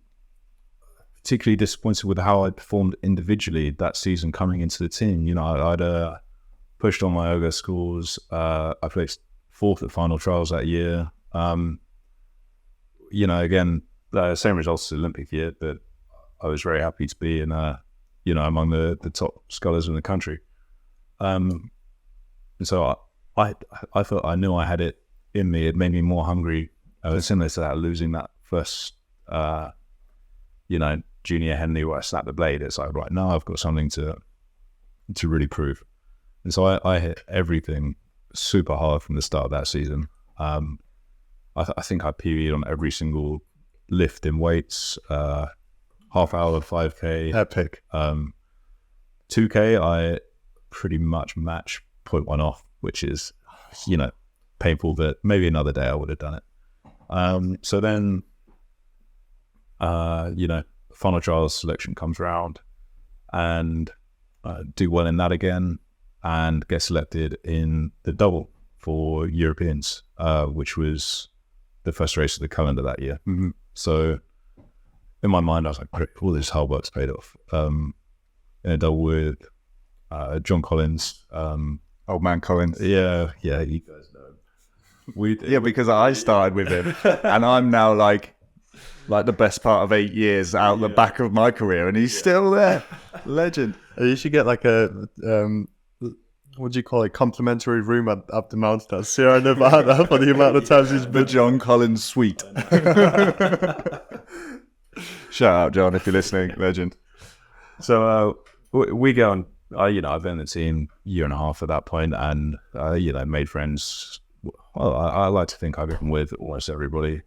particularly disappointed with how I performed individually that season coming into the team. You know, I'd pushed on my ergo scores. I placed 4th at final trials that year. You know, again, same results as the Olympic year, but I was very happy to be in, you know, among the top scullers in the country. And so I thought I knew I had it in me. It made me more hungry. Similar to that, losing that first, you know, junior Henley where I snapped the blade. It's like, right, now I've got something to really prove. And so I hit everything super hard from the start of that season. I think I PB'd on every single lift in weights, half hour, 5K. Epic. 2K, I pretty much match 0.1 off, which is, you know, painful, but maybe another day I would have done it. So then, you know, final trials selection comes around, and do well in that again, and get selected in the double for Europeans, which was the first race of the calendar that year. Mm-hmm. So in my mind, I was like, great, all this hard work's paid off. In a double with John Collins. Old man Collins. Yeah, you guys know. Yeah, because I started with him, and I'm now like the best part of 8 years out the back of my career, and he's still there. Legend. You should get like a what do you call it? Complimentary room up the mountain at Sierra Nevada for the amount of times he's The been. John Collins suite. Shout out, John, if you're listening. Legend. So we go on. You know, I've been in the team a year and a half at that point, and you know, made friends. Well, I like to think I've been with almost everybody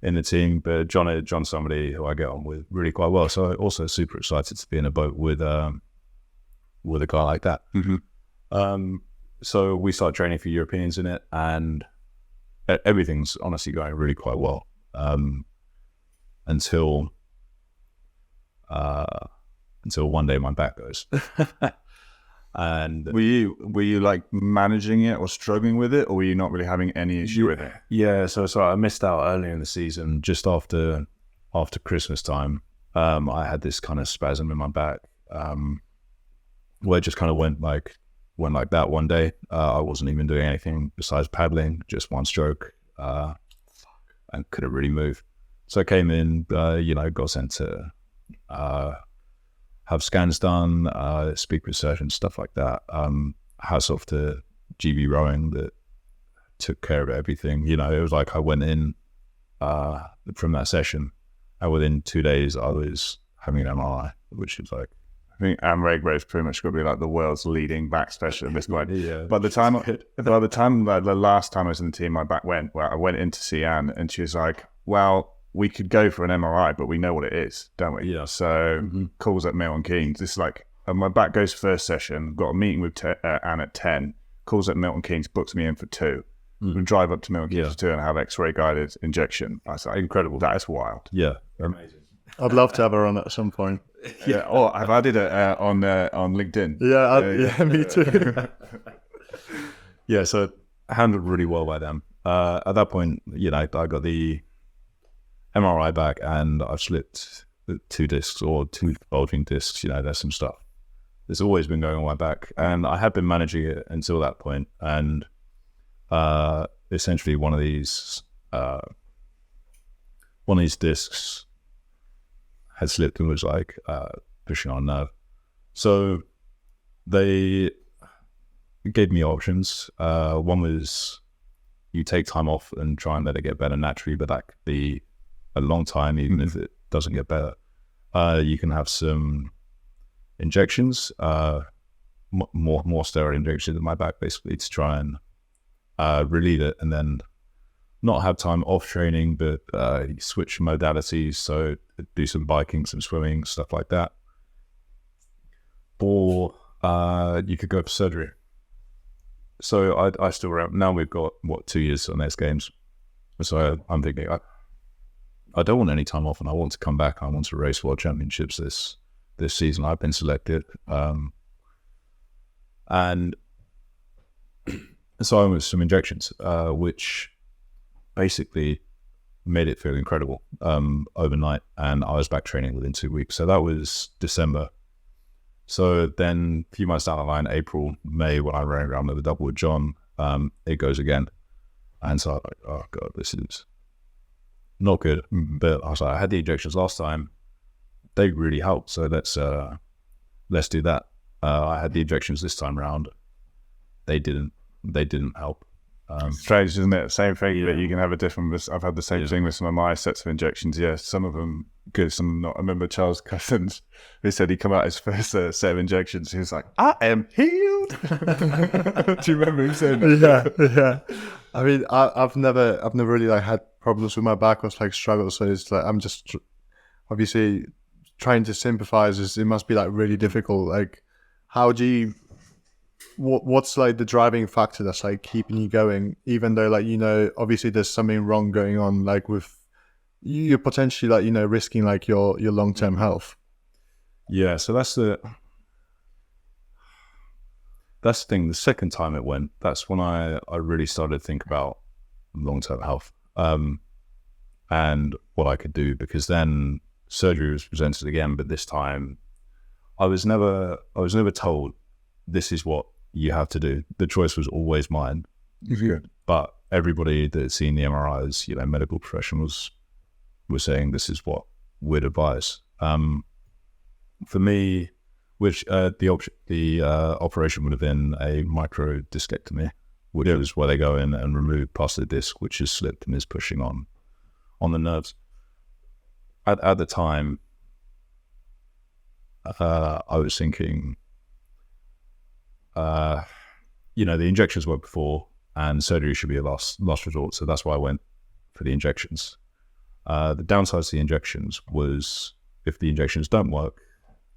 in the team, but John's somebody who I get on with really quite well. So also super excited to be in a boat with a guy like that. Mm-hmm. So we start training for Europeans in it, and everything's honestly going really quite well until one day my back goes. And were you like managing it or struggling with it, or were you not really having any issue with it? Yeah, so I missed out earlier in the season, just after Christmas time. I had this kind of spasm in my back, where it just kind of went like that one day. I wasn't even doing anything besides paddling, just one stroke, and couldn't really move. So I came in, you know, got sent to have scans done, speak with surgeons, stuff like that. Hats off to GB Rowing that took care of everything. You know, it was like I went in from that session, and within 2 days I was having an MRI, which is like, I think Anne Redgrave's pretty much going to be like the world's leading back specialist at this point. Yeah. By the time the last time I was in the team, my back went. Well, I went in to see Anne, and she was like, "Well, we could go for an MRI, but we know what it is, don't we?" Yeah. So calls at Milton Keynes. This is like, my back goes first session. Got a meeting with Anne at 10. Calls at Milton Keynes, books me in for 2. We drive up to Milton Keynes for 2 and have X-ray guided injection. I was like, incredible. That is wild. Yeah, amazing. I'd love to have her on at some point. Yeah. Oh, I've added it on LinkedIn. Yeah, me too. Yeah, so handled really well by them. At that point, you know, I got the MRI back, and I've slipped 2 discs or 2 bulging discs. You know, there's some stuff that's always been going on my back, and I had been managing it until that point. And essentially, one of these discs had slipped and was like pushing on a nerve. So they gave me options. One was you take time off and try and let it get better naturally, but that could be a long time, even if it doesn't get better. You can have some injections, more steroid injections in my back, basically, to try and relieve it, and then not have time off training, but switch modalities, so do some biking, some swimming, stuff like that. For You could go for surgery. So I still remember, now we've got, 2 years to the next games. So I'm thinking, I don't want any time off, and I want to come back. I want to race World Championships this season. I've been selected. And so I went with some injections, which basically made it feel incredible overnight. And I was back training within 2 weeks. So that was December. So then a few months down the line, April, May, when I ran around with the double with John, it goes again. And so I was like, oh God, this is not good. But I was like, I had the injections last time. They really helped. So let's do that. I had the injections this time around. They didn't help. Strange, isn't it? Same thing, that you can have a different. I've had the same thing with some of my sets of injections. Yeah, some of them good, some of them not. I remember Charles Cousins, who said he come out his first set of injections. He was like, "I am healed." Do you remember him saying that? Yeah. I mean, I've never really like had problems with my back or like struggles. So it's like I'm just obviously trying to sympathize. It must be like really difficult. Like, how do you? What's like the driving factor that's like keeping you going, even though like, you know, obviously there's something wrong going on, like with you're potentially like, you know, risking like your long-term health. Yeah, so that's the thing. The second time it went, that's when I really started to think about long-term health and what I could do, because then surgery was presented again, but this time I was never told this is what you have to do. The choice was always mine. Good. But everybody that's seen the MRIs, you know, medical professionals were saying this is what we'd advise. For me, which the operation would have been a micro discectomy, which is where they go in and remove part of the disc, which is slipped and is pushing on the nerves. At the time, I was thinking, you know, the injections worked before, and surgery should be a last resort. So that's why I went for the injections. The downside to the injections was if the injections don't work,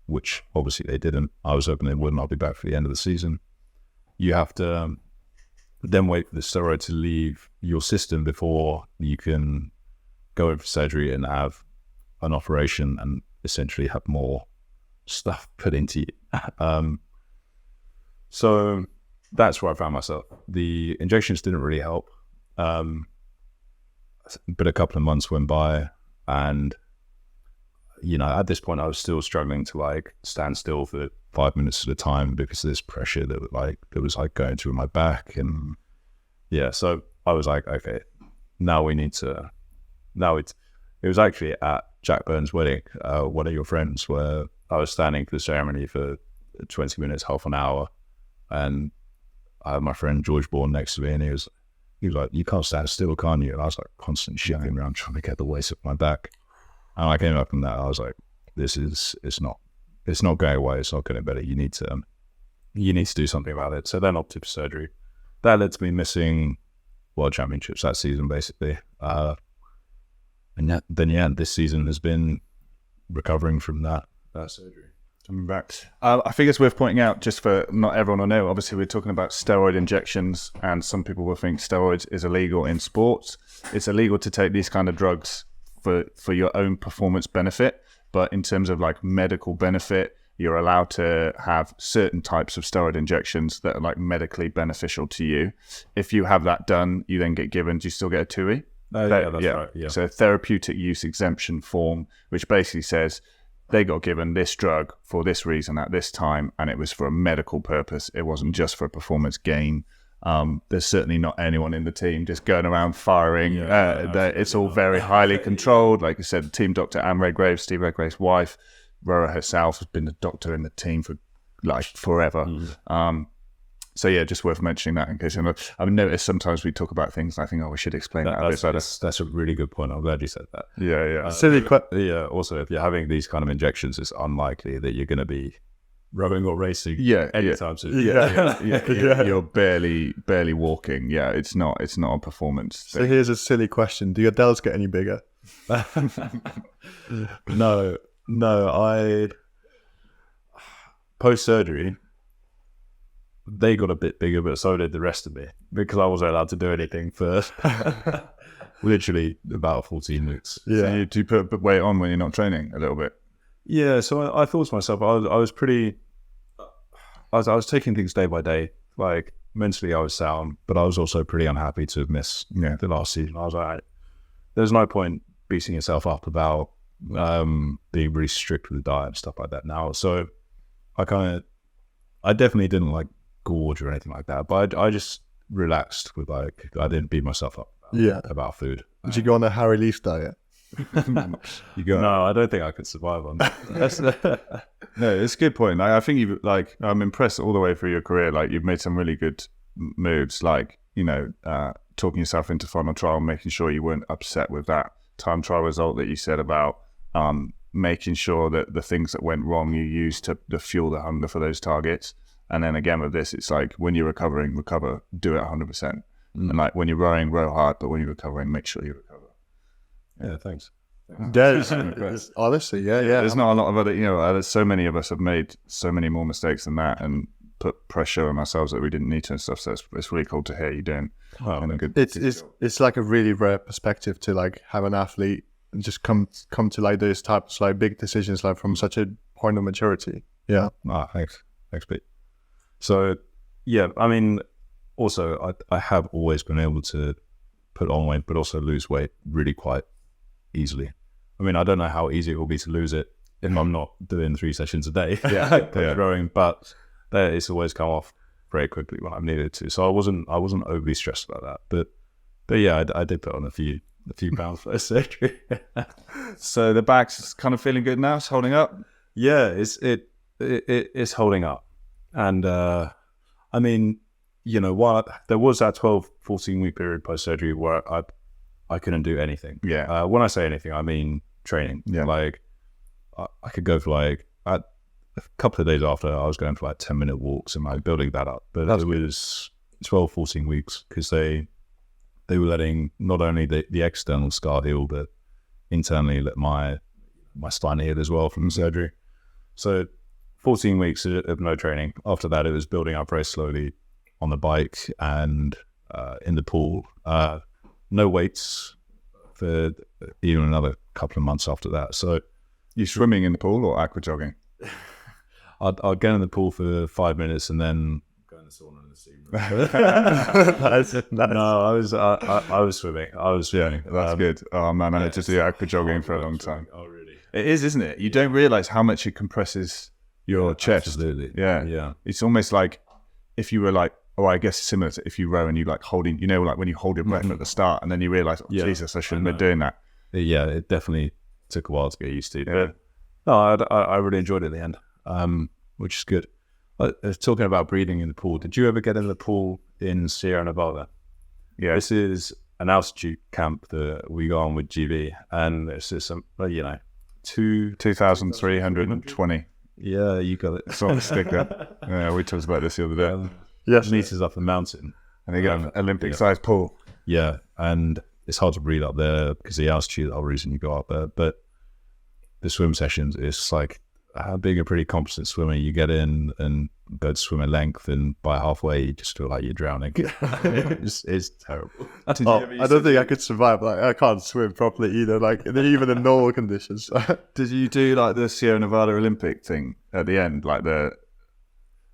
which obviously they didn't, I was hoping they wouldn't. I'll be back for the end of the season. You have to then wait for the steroid to leave your system before you can go in for surgery and have an operation and essentially have more stuff put into you. So that's where I found myself. The injections didn't really help. But a couple of months went by, and, you know, at this point I was still struggling to like stand still for 5 minutes at a time because of this pressure that was going through my back. And yeah, so I was like, okay, now we need to, it was actually at Jack Burns' wedding, one of your friends, where I was standing for the ceremony for 20 minutes, half an hour. And I had my friend George Bourne next to me, and he was like, you can't stand still, can you? And I was like constantly shifting around trying to get the weight off my back. And I came up from that, I was like, it's not going away, it's not getting better. You need to do something about it. So then opted for surgery. That led to me missing World Championships that season, basically. And then this season has been recovering from that surgery. Coming back. I think it's worth pointing out, just for not everyone will know, obviously we're talking about steroid injections, and some people will think steroids is illegal in sports. It's illegal to take these kind of drugs for your own performance benefit, but in terms of like medical benefit, you're allowed to have certain types of steroid injections that are like medically beneficial to you. If you have that done, you then get given, do you still get a TUI? Yeah, that's right. Yeah. So therapeutic use exemption form, which basically says they got given this drug for this reason at this time, and it was for a medical purpose. It wasn't just for a performance gain. There's certainly not anyone in the team just going around firing. It's all very highly controlled. Like I said, team doctor Anne Redgrave, Steve Redgrave's wife, Rora herself, has been the doctor in the team for like forever. So yeah, just worth mentioning that in case I've noticed sometimes we talk about things and I think, we should explain that a bit better. That's a really good point. I'm glad you said that. Yeah. Silly question. Yeah. Also, if you're having these kind of injections, it's unlikely that you're going to be rowing or racing. Anytime soon. You're barely walking. Yeah, it's not a performance thing. So here's a silly question: do your delts get any bigger? No. I post surgery, they got a bit bigger, but so did the rest of me, because I wasn't allowed to do anything for literally about 14 weeks. Yeah. So do you put weight on when you're not training a little bit? Yeah. So I thought to myself, I was taking things day by day. Like mentally, I was sound, but I was also pretty unhappy to have missed the last season. I was like, there's no point beating yourself up about being really strict with the diet and stuff like that now. So I definitely didn't like gorge or anything like that, but I just relaxed with like, I didn't beat myself up about food. Did you go on a Harry Leaf diet? No, I don't think I could survive on that. No, it's a good point. I think you've like, I'm impressed all the way through your career. Like you've made some really good moves, like, you know, talking yourself into final trial, making sure you weren't upset with that time trial result that you said about, making sure that the things that went wrong you used to fuel the hunger for those targets. And then again with this, it's like when you're recovering, recover, do it 100%. And like when you're rowing, row hard, but when you're recovering, make sure you recover. Yeah, thanks. Honestly, yeah. There's not a lot of other, you know, there's so many of us have made so many more mistakes than that and put pressure on ourselves that we didn't need to and stuff. So it's really cool to hear you doing. It's like a really rare perspective to like have an athlete and just come to like those types of like big decisions like from such a point of maturity. Yeah. Thanks, Pete. So yeah, I mean, also I have always been able to put on weight, but also lose weight really quite easily. I mean, I don't know how easy it will be to lose it if I'm not doing 3 sessions a day. Rowing, but it's always come off very quickly when I've needed to. So I wasn't overly stressed about that. But yeah, I did put on a few pounds for surgery. So the back's kind of feeling good now. It's holding up. Yeah, it's holding up, and I mean, you know, while there was that 12-14 week period post surgery where I couldn't do anything. Yeah. When I say anything, I mean training. Yeah. Like I could go for like a couple of days after, I was going for like 10-minute walks and like building that up. But it was 12-14 weeks because they were letting not only the external scar heal, but internally let my spine heal as well from the surgery. So 14 weeks of no training. After that, it was building up very slowly on the bike and in the pool. No weights for even another couple of months after that. So you swimming in the pool or aqua jogging? I'd get in the pool for 5 minutes and then go in the sauna in the steam room. Nice. No, I was swimming. That's good. Oh man, I had to do aqua jogging for a long time. Oh really? It is, isn't it? You don't realize how much it compresses your chest. Absolutely. Yeah. It's almost like if you were like, I guess it's similar to if you row and you like holding, you know, like when you hold your breath at the start and then you realize, Jesus, I shouldn't have been doing that. Yeah, it definitely took a while to get used to. Yeah. But no, I really enjoyed it at the end, which is good. Talking about breathing in the pool, did you ever get in the pool in Sierra Nevada? Yeah. This is an altitude camp that we go on with GB, and it's just some, 2,320. Yeah, you got it. It's on the sticker. Yeah, we talked about this the other day. Yes, meters up the mountain, and they got an Olympic-sized pool. Yeah, and it's hard to breathe up there because the altitude is the whole reason you go up there. But the swim sessions, it's like being a pretty competent swimmer. You get in and go to swim at length, and by halfway, you just feel like you're drowning. It's terrible. I don't think I could survive. Like I can't swim properly either. Like even in normal conditions. Did you do like the Sierra Nevada Olympic thing at the end, like the?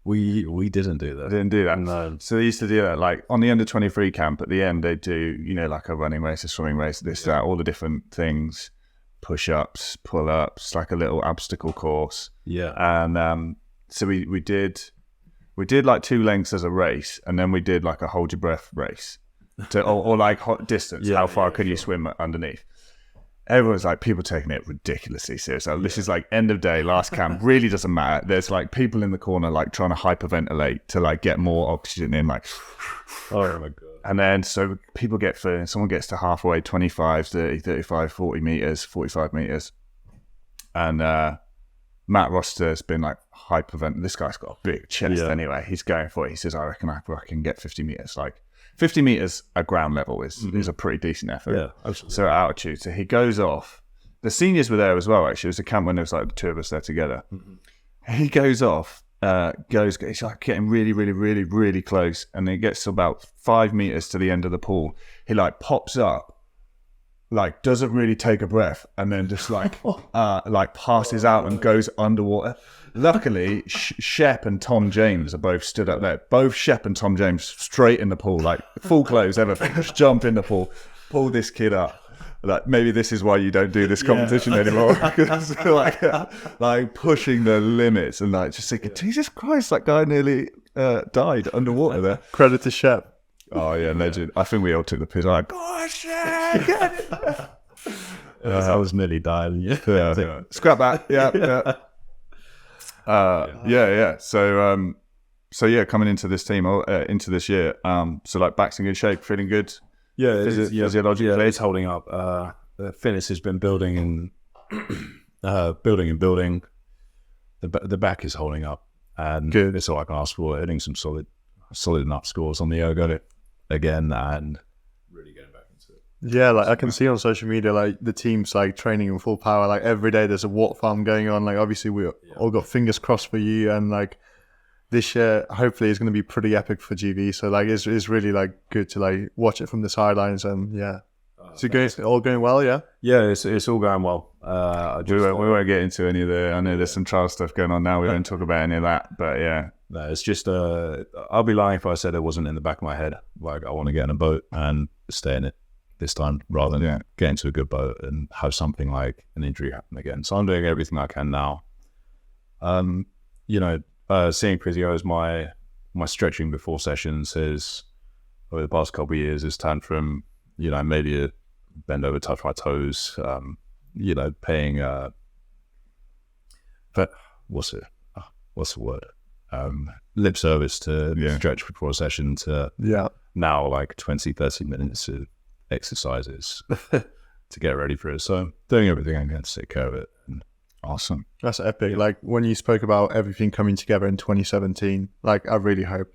We didn't do that. Didn't do that. No. So they used to do that, like on the under 23 camp at the end, they do, you know, like a running race, a swimming race, that, all the different things, push-ups, pull-ups, like a little obstacle course. Yeah. And so we did like 2 lengths as a race, and then we did like a hold your breath race, or like hot distance. How far can you swim underneath? Everyone's like, people taking it ridiculously serious. So this is like end of day, last camp, really doesn't matter. There's like people in the corner like trying to hyperventilate to like get more oxygen in, like, oh my God. And then so people get someone gets to halfway, 25, 30, 35, 40 meters, 45 meters. And Matt Roster's been like hyperventilating. This guy's got a big chest anyway. He's going for it. He says, I reckon I can get 50 meters. Like 50 meters at ground level is a pretty decent effort. Yeah, absolutely. So at altitude. So he goes off. The seniors were there as well, actually. It was a camp when there was like the 2 of us there together. Mm-hmm. He goes off He's like getting really, really, really, really close, and then he gets to about 5 meters to the end of the pool. He like pops up, like doesn't really take a breath, and then just like passes out and goes underwater. Luckily, Shep and Tom James are both stood up there. Both Shep and Tom James straight in the pool, like full clothes, everything. Just jump in the pool, pull this kid up. Like, maybe this is why you don't do this competition anymore. Because like pushing the limits and like just thinking, Jesus Christ, that guy nearly died underwater there. Credit to Shep. Oh yeah, legend. I think we all took the piss. Like, oh shit, get it. I was nearly dying. Yeah. Scrap that. Yeah. So yeah, coming into this team, into this year, so like back's in good shape, feeling good. Yeah, physiologically, it's holding up. The fitness has been building and building. The back is holding up, and good. It's all I can ask for. Hitting some solid enough scores on the ergo again, and really getting back into it. Yeah, like I can see on social media, like the team's like training in full power. Like every day, there's a walk farm going on. Like obviously, we all got fingers crossed for you, and like this year, hopefully, is going to be pretty epic for GB. So like, it's really like good to like watch it from the sidelines, and yeah. So all going well, yeah. Yeah, it's all going well. We won't get into any of the. I know there's some trial stuff going on now. We won't talk about any of that, but yeah. No, it's just I'll be lying if I said it wasn't in the back of my head. Like I want to get in a boat and stay in it this time, rather than get into a good boat and have something like an injury happen again. So I'm doing everything I can now. Seeing physio as my stretching before sessions has, over the past couple of years, has turned from, maybe a bend over, touch my toes, paying, but what's the word? Lip service to stretch before a session to now like 20, 30 minutes of exercises to get ready for it. So I'm doing everything I can to take care of it. Awesome. That's epic. Like when you spoke about everything coming together in 2017, like I really hope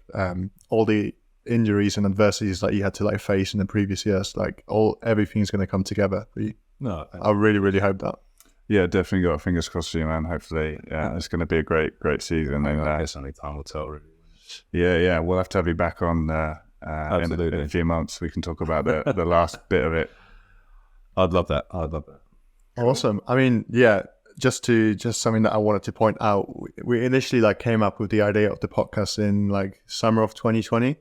all the injuries and adversities that you had to like face in the previous years, like everything's going to come together for you. No, I really, really hope that. Yeah, definitely got fingers crossed for you, man. Hopefully, it's going to be a great season. I guess only time will tell, really. Yeah, we'll have to have you back on in a few months. We can talk about the last bit of it. I'd love that. Awesome. I mean, yeah. Just something that I wanted to point out. We initially like came up with the idea of the podcast in like summer of 2020,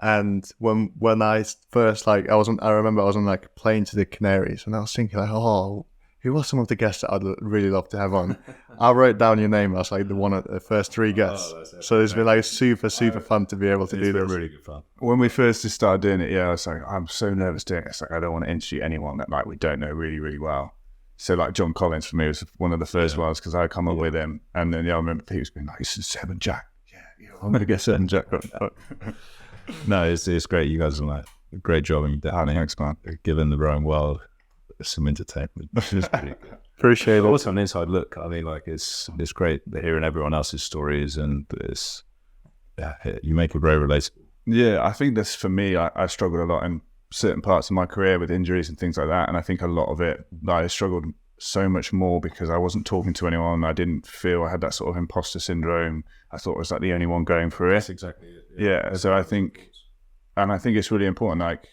and when I first I remember I was on like a plane to the Canaries, and I was thinking like, oh, who are some of the guests that I'd really love to have on? I wrote down your name. I was like one of the first 3 guests. So it's been like super fun to be able to do this. It's been really good fun. When we first started doing it, I was like, I'm so nervous doing it. It's like I don't want to interview anyone that like we don't know really, really well. So like John Collins for me was one of the first ones because I come up with him, and then I remember Peter's being like, "This is Seb and Jack." Yeah, I'm gonna get Seb and Jack. No, it's great. You guys are like a great job, and thanks, man. Giving the rowing world some entertainment. It's pretty good. Appreciate it. Also an inside look. I mean, like it's great hearing everyone else's stories, and you make it very relatable. Yeah, I think this for me. I struggled a lot in certain parts of my career with injuries and things like that, and I think a lot of it I struggled so much more because I wasn't talking to anyone. I didn't feel I had that sort of imposter syndrome. I thought I was like the only one going through it. That's exactly it. Yeah, so I think it's really important, like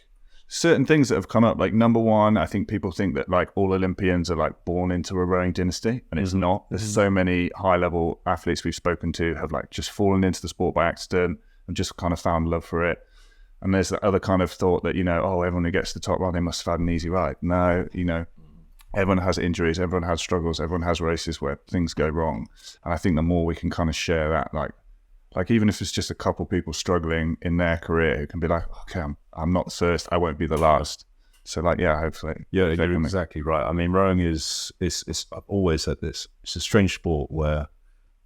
certain things that have come up, like number one, I think people think that like all Olympians are like born into a rowing dynasty, and it's not. There's so many high level athletes we've spoken to have like just fallen into the sport by accident and just kind of found love for it. And there's the other kind of thought that, everyone who gets to the top, they must have had an easy ride. No, everyone has injuries, everyone has struggles, everyone has races where things go wrong. And I think the more we can kind of share that, like even if it's just a couple people struggling in their career who can be like, okay, I'm not the first, I won't be the last. So hopefully. Yeah, you're exactly right. I mean, rowing is I've always said this, it's a strange sport where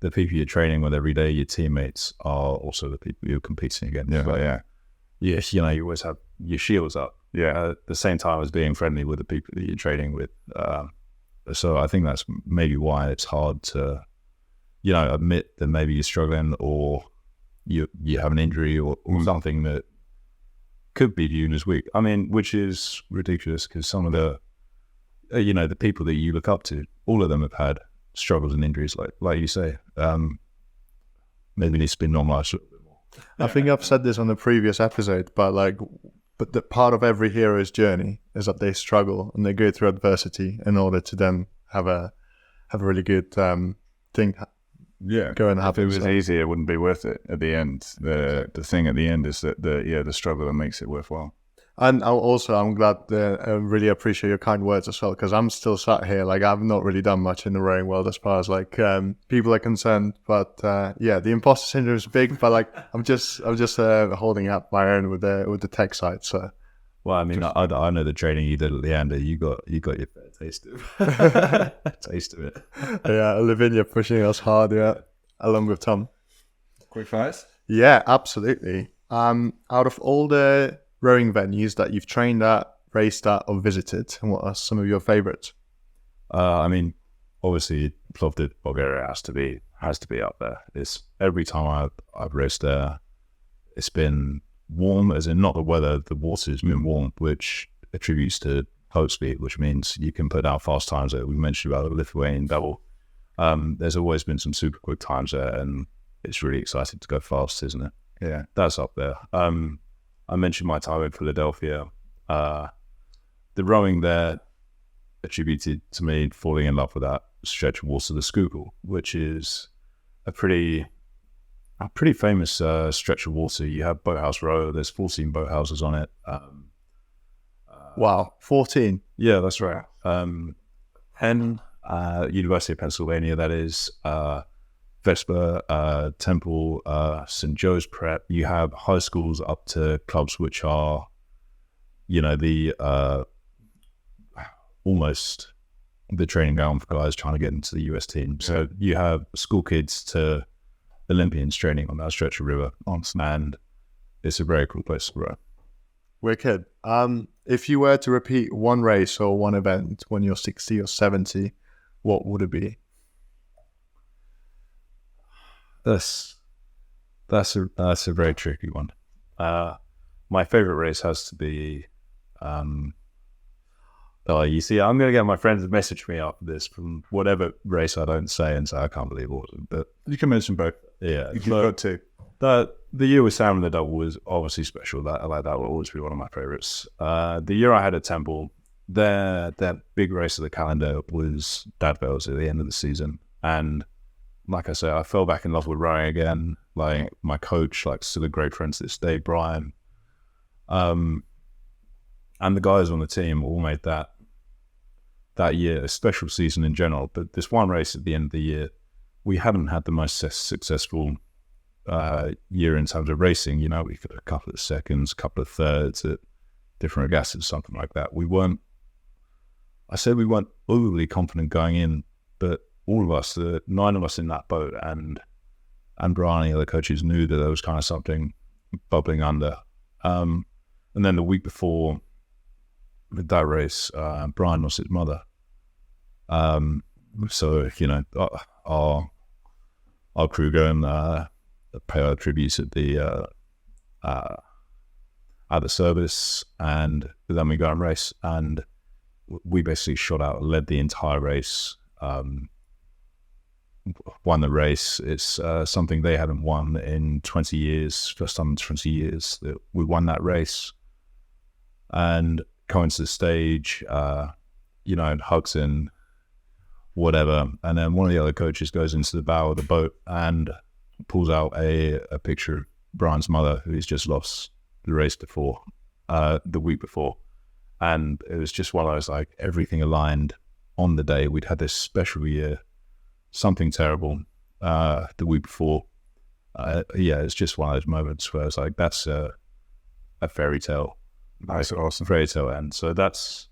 the people you're training with every day, your teammates, are also the people you're competing against. Yes, you always have your shields up. Yeah. At the same time as being friendly with the people that you're training with. So I think that's maybe why it's hard to, admit that maybe you're struggling or you have an injury or something that could be viewed as weak. I mean, which is ridiculous because some of the, the people that you look up to, all of them have had struggles and injuries, like you say. maybe needs to be normalized a little bit more. I think I've said this on the previous episode, but the part of every hero's journey is that they struggle and they go through adversity in order to then have a really good thing. Yeah, go and if happen. it was easy, it wouldn't be worth it at the end. The thing at the end is that the struggle that makes it worthwhile. And I'm glad I really appreciate your kind words as well, because I'm still sat here like I've not really done much in the rowing world as far as like people are concerned. But the imposter syndrome is big, but like I'm just holding up my own with the tech side. So, well, I mean, I know the training you did at Leander. You got your fair taste of it. Yeah, Lavinia pushing us hard, along with Tom. Quick fires? Yeah, absolutely. Out of all the rowing venues that you've trained at, raced at, or visited, and what are some of your favorites? I mean, obviously, Plovdiv, Bulgaria has to be up there. It's every time I've raced there, it's been warm, as in not the weather, the water's been warm, which attributes to boat speed, which means you can put out fast times that we mentioned about the Lithuanian double. There's always been some super quick times there, and it's really exciting to go fast, isn't it? Yeah, that's up there. I mentioned my time in Philadelphia. The rowing there attributed to me falling in love with that stretch of water, the Schuylkill, which is a pretty famous stretch of water. You have Boathouse Row. There's 14 boathouses on it. Wow, 14. Yeah, that's right. University of Pennsylvania, that is. Vesper, Temple, St. Joe's Prep. You have high schools up to clubs which are, the almost the training ground for guys trying to get into the US team. So you have school kids to Olympians training on that stretch of river, and it's a very cool place to row. Wicked. If you were to repeat one race or one event when you're 60 or 70, what would it be? That's a very tricky one. My favorite race has to be. You see, I'm gonna get my friends to message me after this from whatever race I don't say and say I can't believe it wasn't. But you can mention both. Yeah, you've got to. The year with Sam and the double was obviously special. That will always be one of my favorites. The year I had at Temple, that big race of the calendar was Dadville's at the end of the season, and like I say, I fell back in love with rowing again. Like my coach, like still a great friend to this day, Brian, and the guys on the team all made that year a special season in general. But this one race at the end of the year, we hadn't had the most successful year in terms of racing. We got a couple of seconds, a couple of thirds at different regattas, something like that. We weren't overly confident going in, but all of us, the 9 of us in that boat, and Brian and the other coaches knew that there was kind of something bubbling under. And then the week before with that race, Brian lost his mother. So our crew go and pay our tributes at the service, and then we go and race, and we basically shot out, led the entire race. Won the race. It's something they hadn't won in 20 years, first time in 20 years that we won that race. And going to the stage, and hugs and whatever. And then one of the other coaches goes into the bow of the boat and pulls out a picture of Brian's mother, who he's just lost the race before, the week before. And it was just one of those, like, everything aligned on the day. We'd had this special year, something terrible the week before. It's just one of those moments where it's like, that's a fairy tale. That's awesome. Fairy tale end. So that's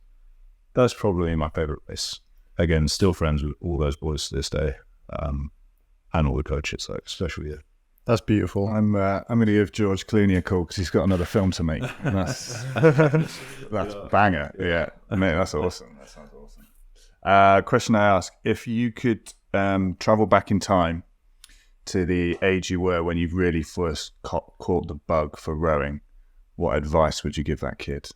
probably my favorite race. Again, still friends with all those boys to this day, and all the coaches. So special year. That's beautiful. I'm going to give George Clooney a call because he's got another film to make. That's banger. Yeah, mate, that's awesome. That sounds awesome. Question I ask: if you could travel back in time to the age you were when you really first caught the bug for rowing, what advice would you give that kid?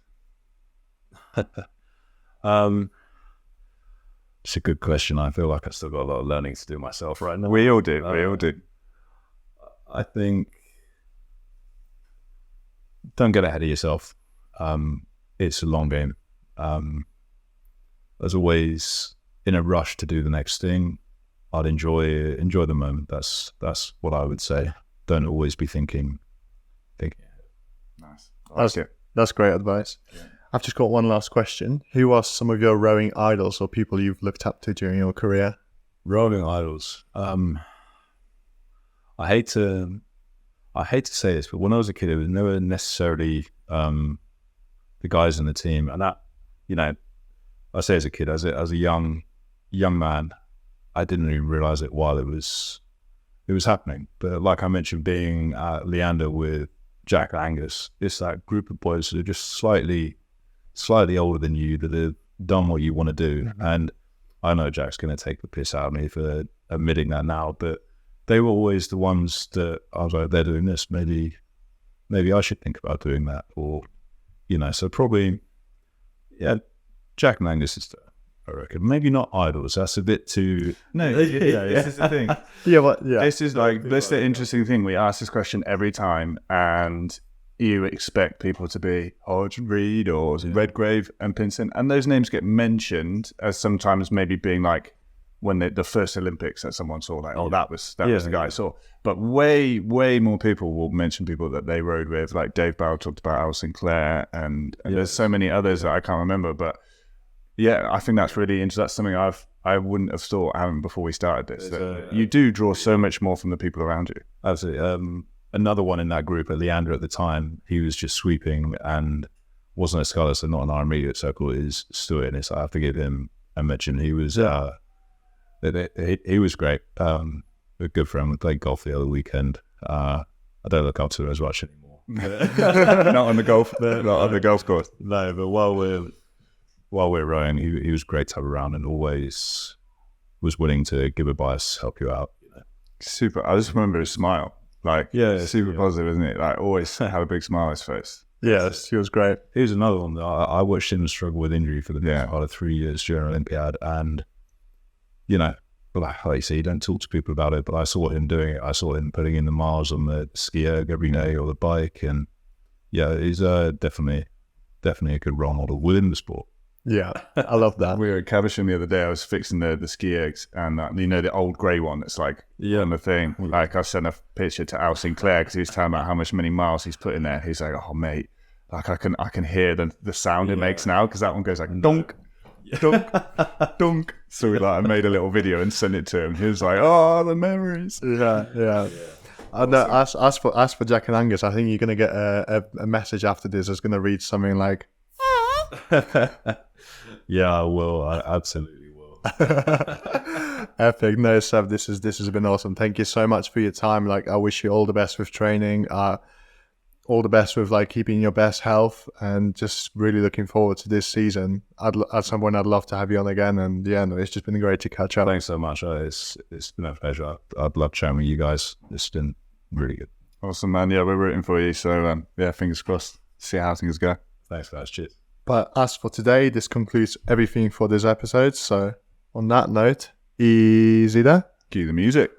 It's a good question. I feel like I've still got a lot of learning to do myself right now. We all do. We all do. I think don't get ahead of yourself. It's a long game. As always, in a rush to do the next thing, I'd enjoy the moment. That's what I would say. Don't always be thinking. Nice. That's great advice. Yeah. I've just got one last question. Who are some of your rowing idols or people you've looked up to during your career? Rowing idols. I hate to say this, but when I was a kid, it was never necessarily the guys in the team, and that, you know, I say as a kid, as a young man, I didn't even realize it while it was happening. But like I mentioned, being at Leander with Jack and Angus, it's that group of boys that are just slightly older than you, that have done what you want to do. Mm-hmm. And I know Jack's going to take the piss out of me for admitting that now, but they were always the ones that I was like, they're doing this, maybe I should think about doing that, or, you know. So probably, yeah, Jack and Angus is, I reckon. Maybe not idols. That's a bit too. No, yeah. This is the thing. Yeah. This is this is the interesting thing. We ask this question every time, and you expect people to be Hodge and Reed or Redgrave and Pinson, and those names get mentioned as sometimes maybe being like when the first Olympics that someone saw, like, that was the guy I saw. But way more people will mention people that they rode with, like Dave Bowell talked about Al Sinclair, and there's so many others that I can't remember, but. Yeah, I think that's really interesting. That's something I wouldn't have thought before we started this. You do draw so much more from the people around you. Absolutely. Another one in that group at Leander at the time, he was just sweeping and wasn't a scholar, so not in our immediate circle, is Stuart. And I have to give him a mention. He was he was great. A good friend. We played golf the other weekend. I don't look up to him as much anymore. Not on the golf course. No, but while we're rowing, he was great to have around, and always was willing to give advice, help you out. You know. Super. I just remember his smile. Like, super positive, isn't it? Like, always have a big smile on his face. Yes, he was great. He was another one. I watched him struggle with injury for the best part of 3 years during Olympiad, and, you know, like you say, you don't talk to people about it, but I saw him doing it. I saw him putting in the miles on the ski erg every day or the bike, and he's definitely a good role model within the sport. Yeah, I love that. We were at Caversham the other day. I was fixing the ski eggs, and you know, the old grey one that's like on the thing. Like, I sent a picture to Al Sinclair because he was telling about how much many miles he's put in there. He's like, "Oh mate, like I can hear the sound it makes now, because that one goes like dunk, dunk, dunk." So I made a little video and sent it to him. He was like, "Oh, the memories." Yeah. And as for Jack and Angus, I think you're gonna get a message after this that's gonna read something like. Yeah, I will. I absolutely will. Epic. No, Seb, this has been awesome. Thank you so much for your time. Like, I wish you all the best with training, all the best with like keeping your best health, and just really looking forward to this season. At some point, I'd love to have you on again. And it's just been great to catch up. Thanks so much. It's been a pleasure. I'd love chatting with you guys. It's been really good. Awesome, man. Yeah, we're rooting for you. So fingers crossed. See how things go. Thanks, guys. Cheers. But as for today, this concludes everything for this episode. So on that note, easy there. Cue the music.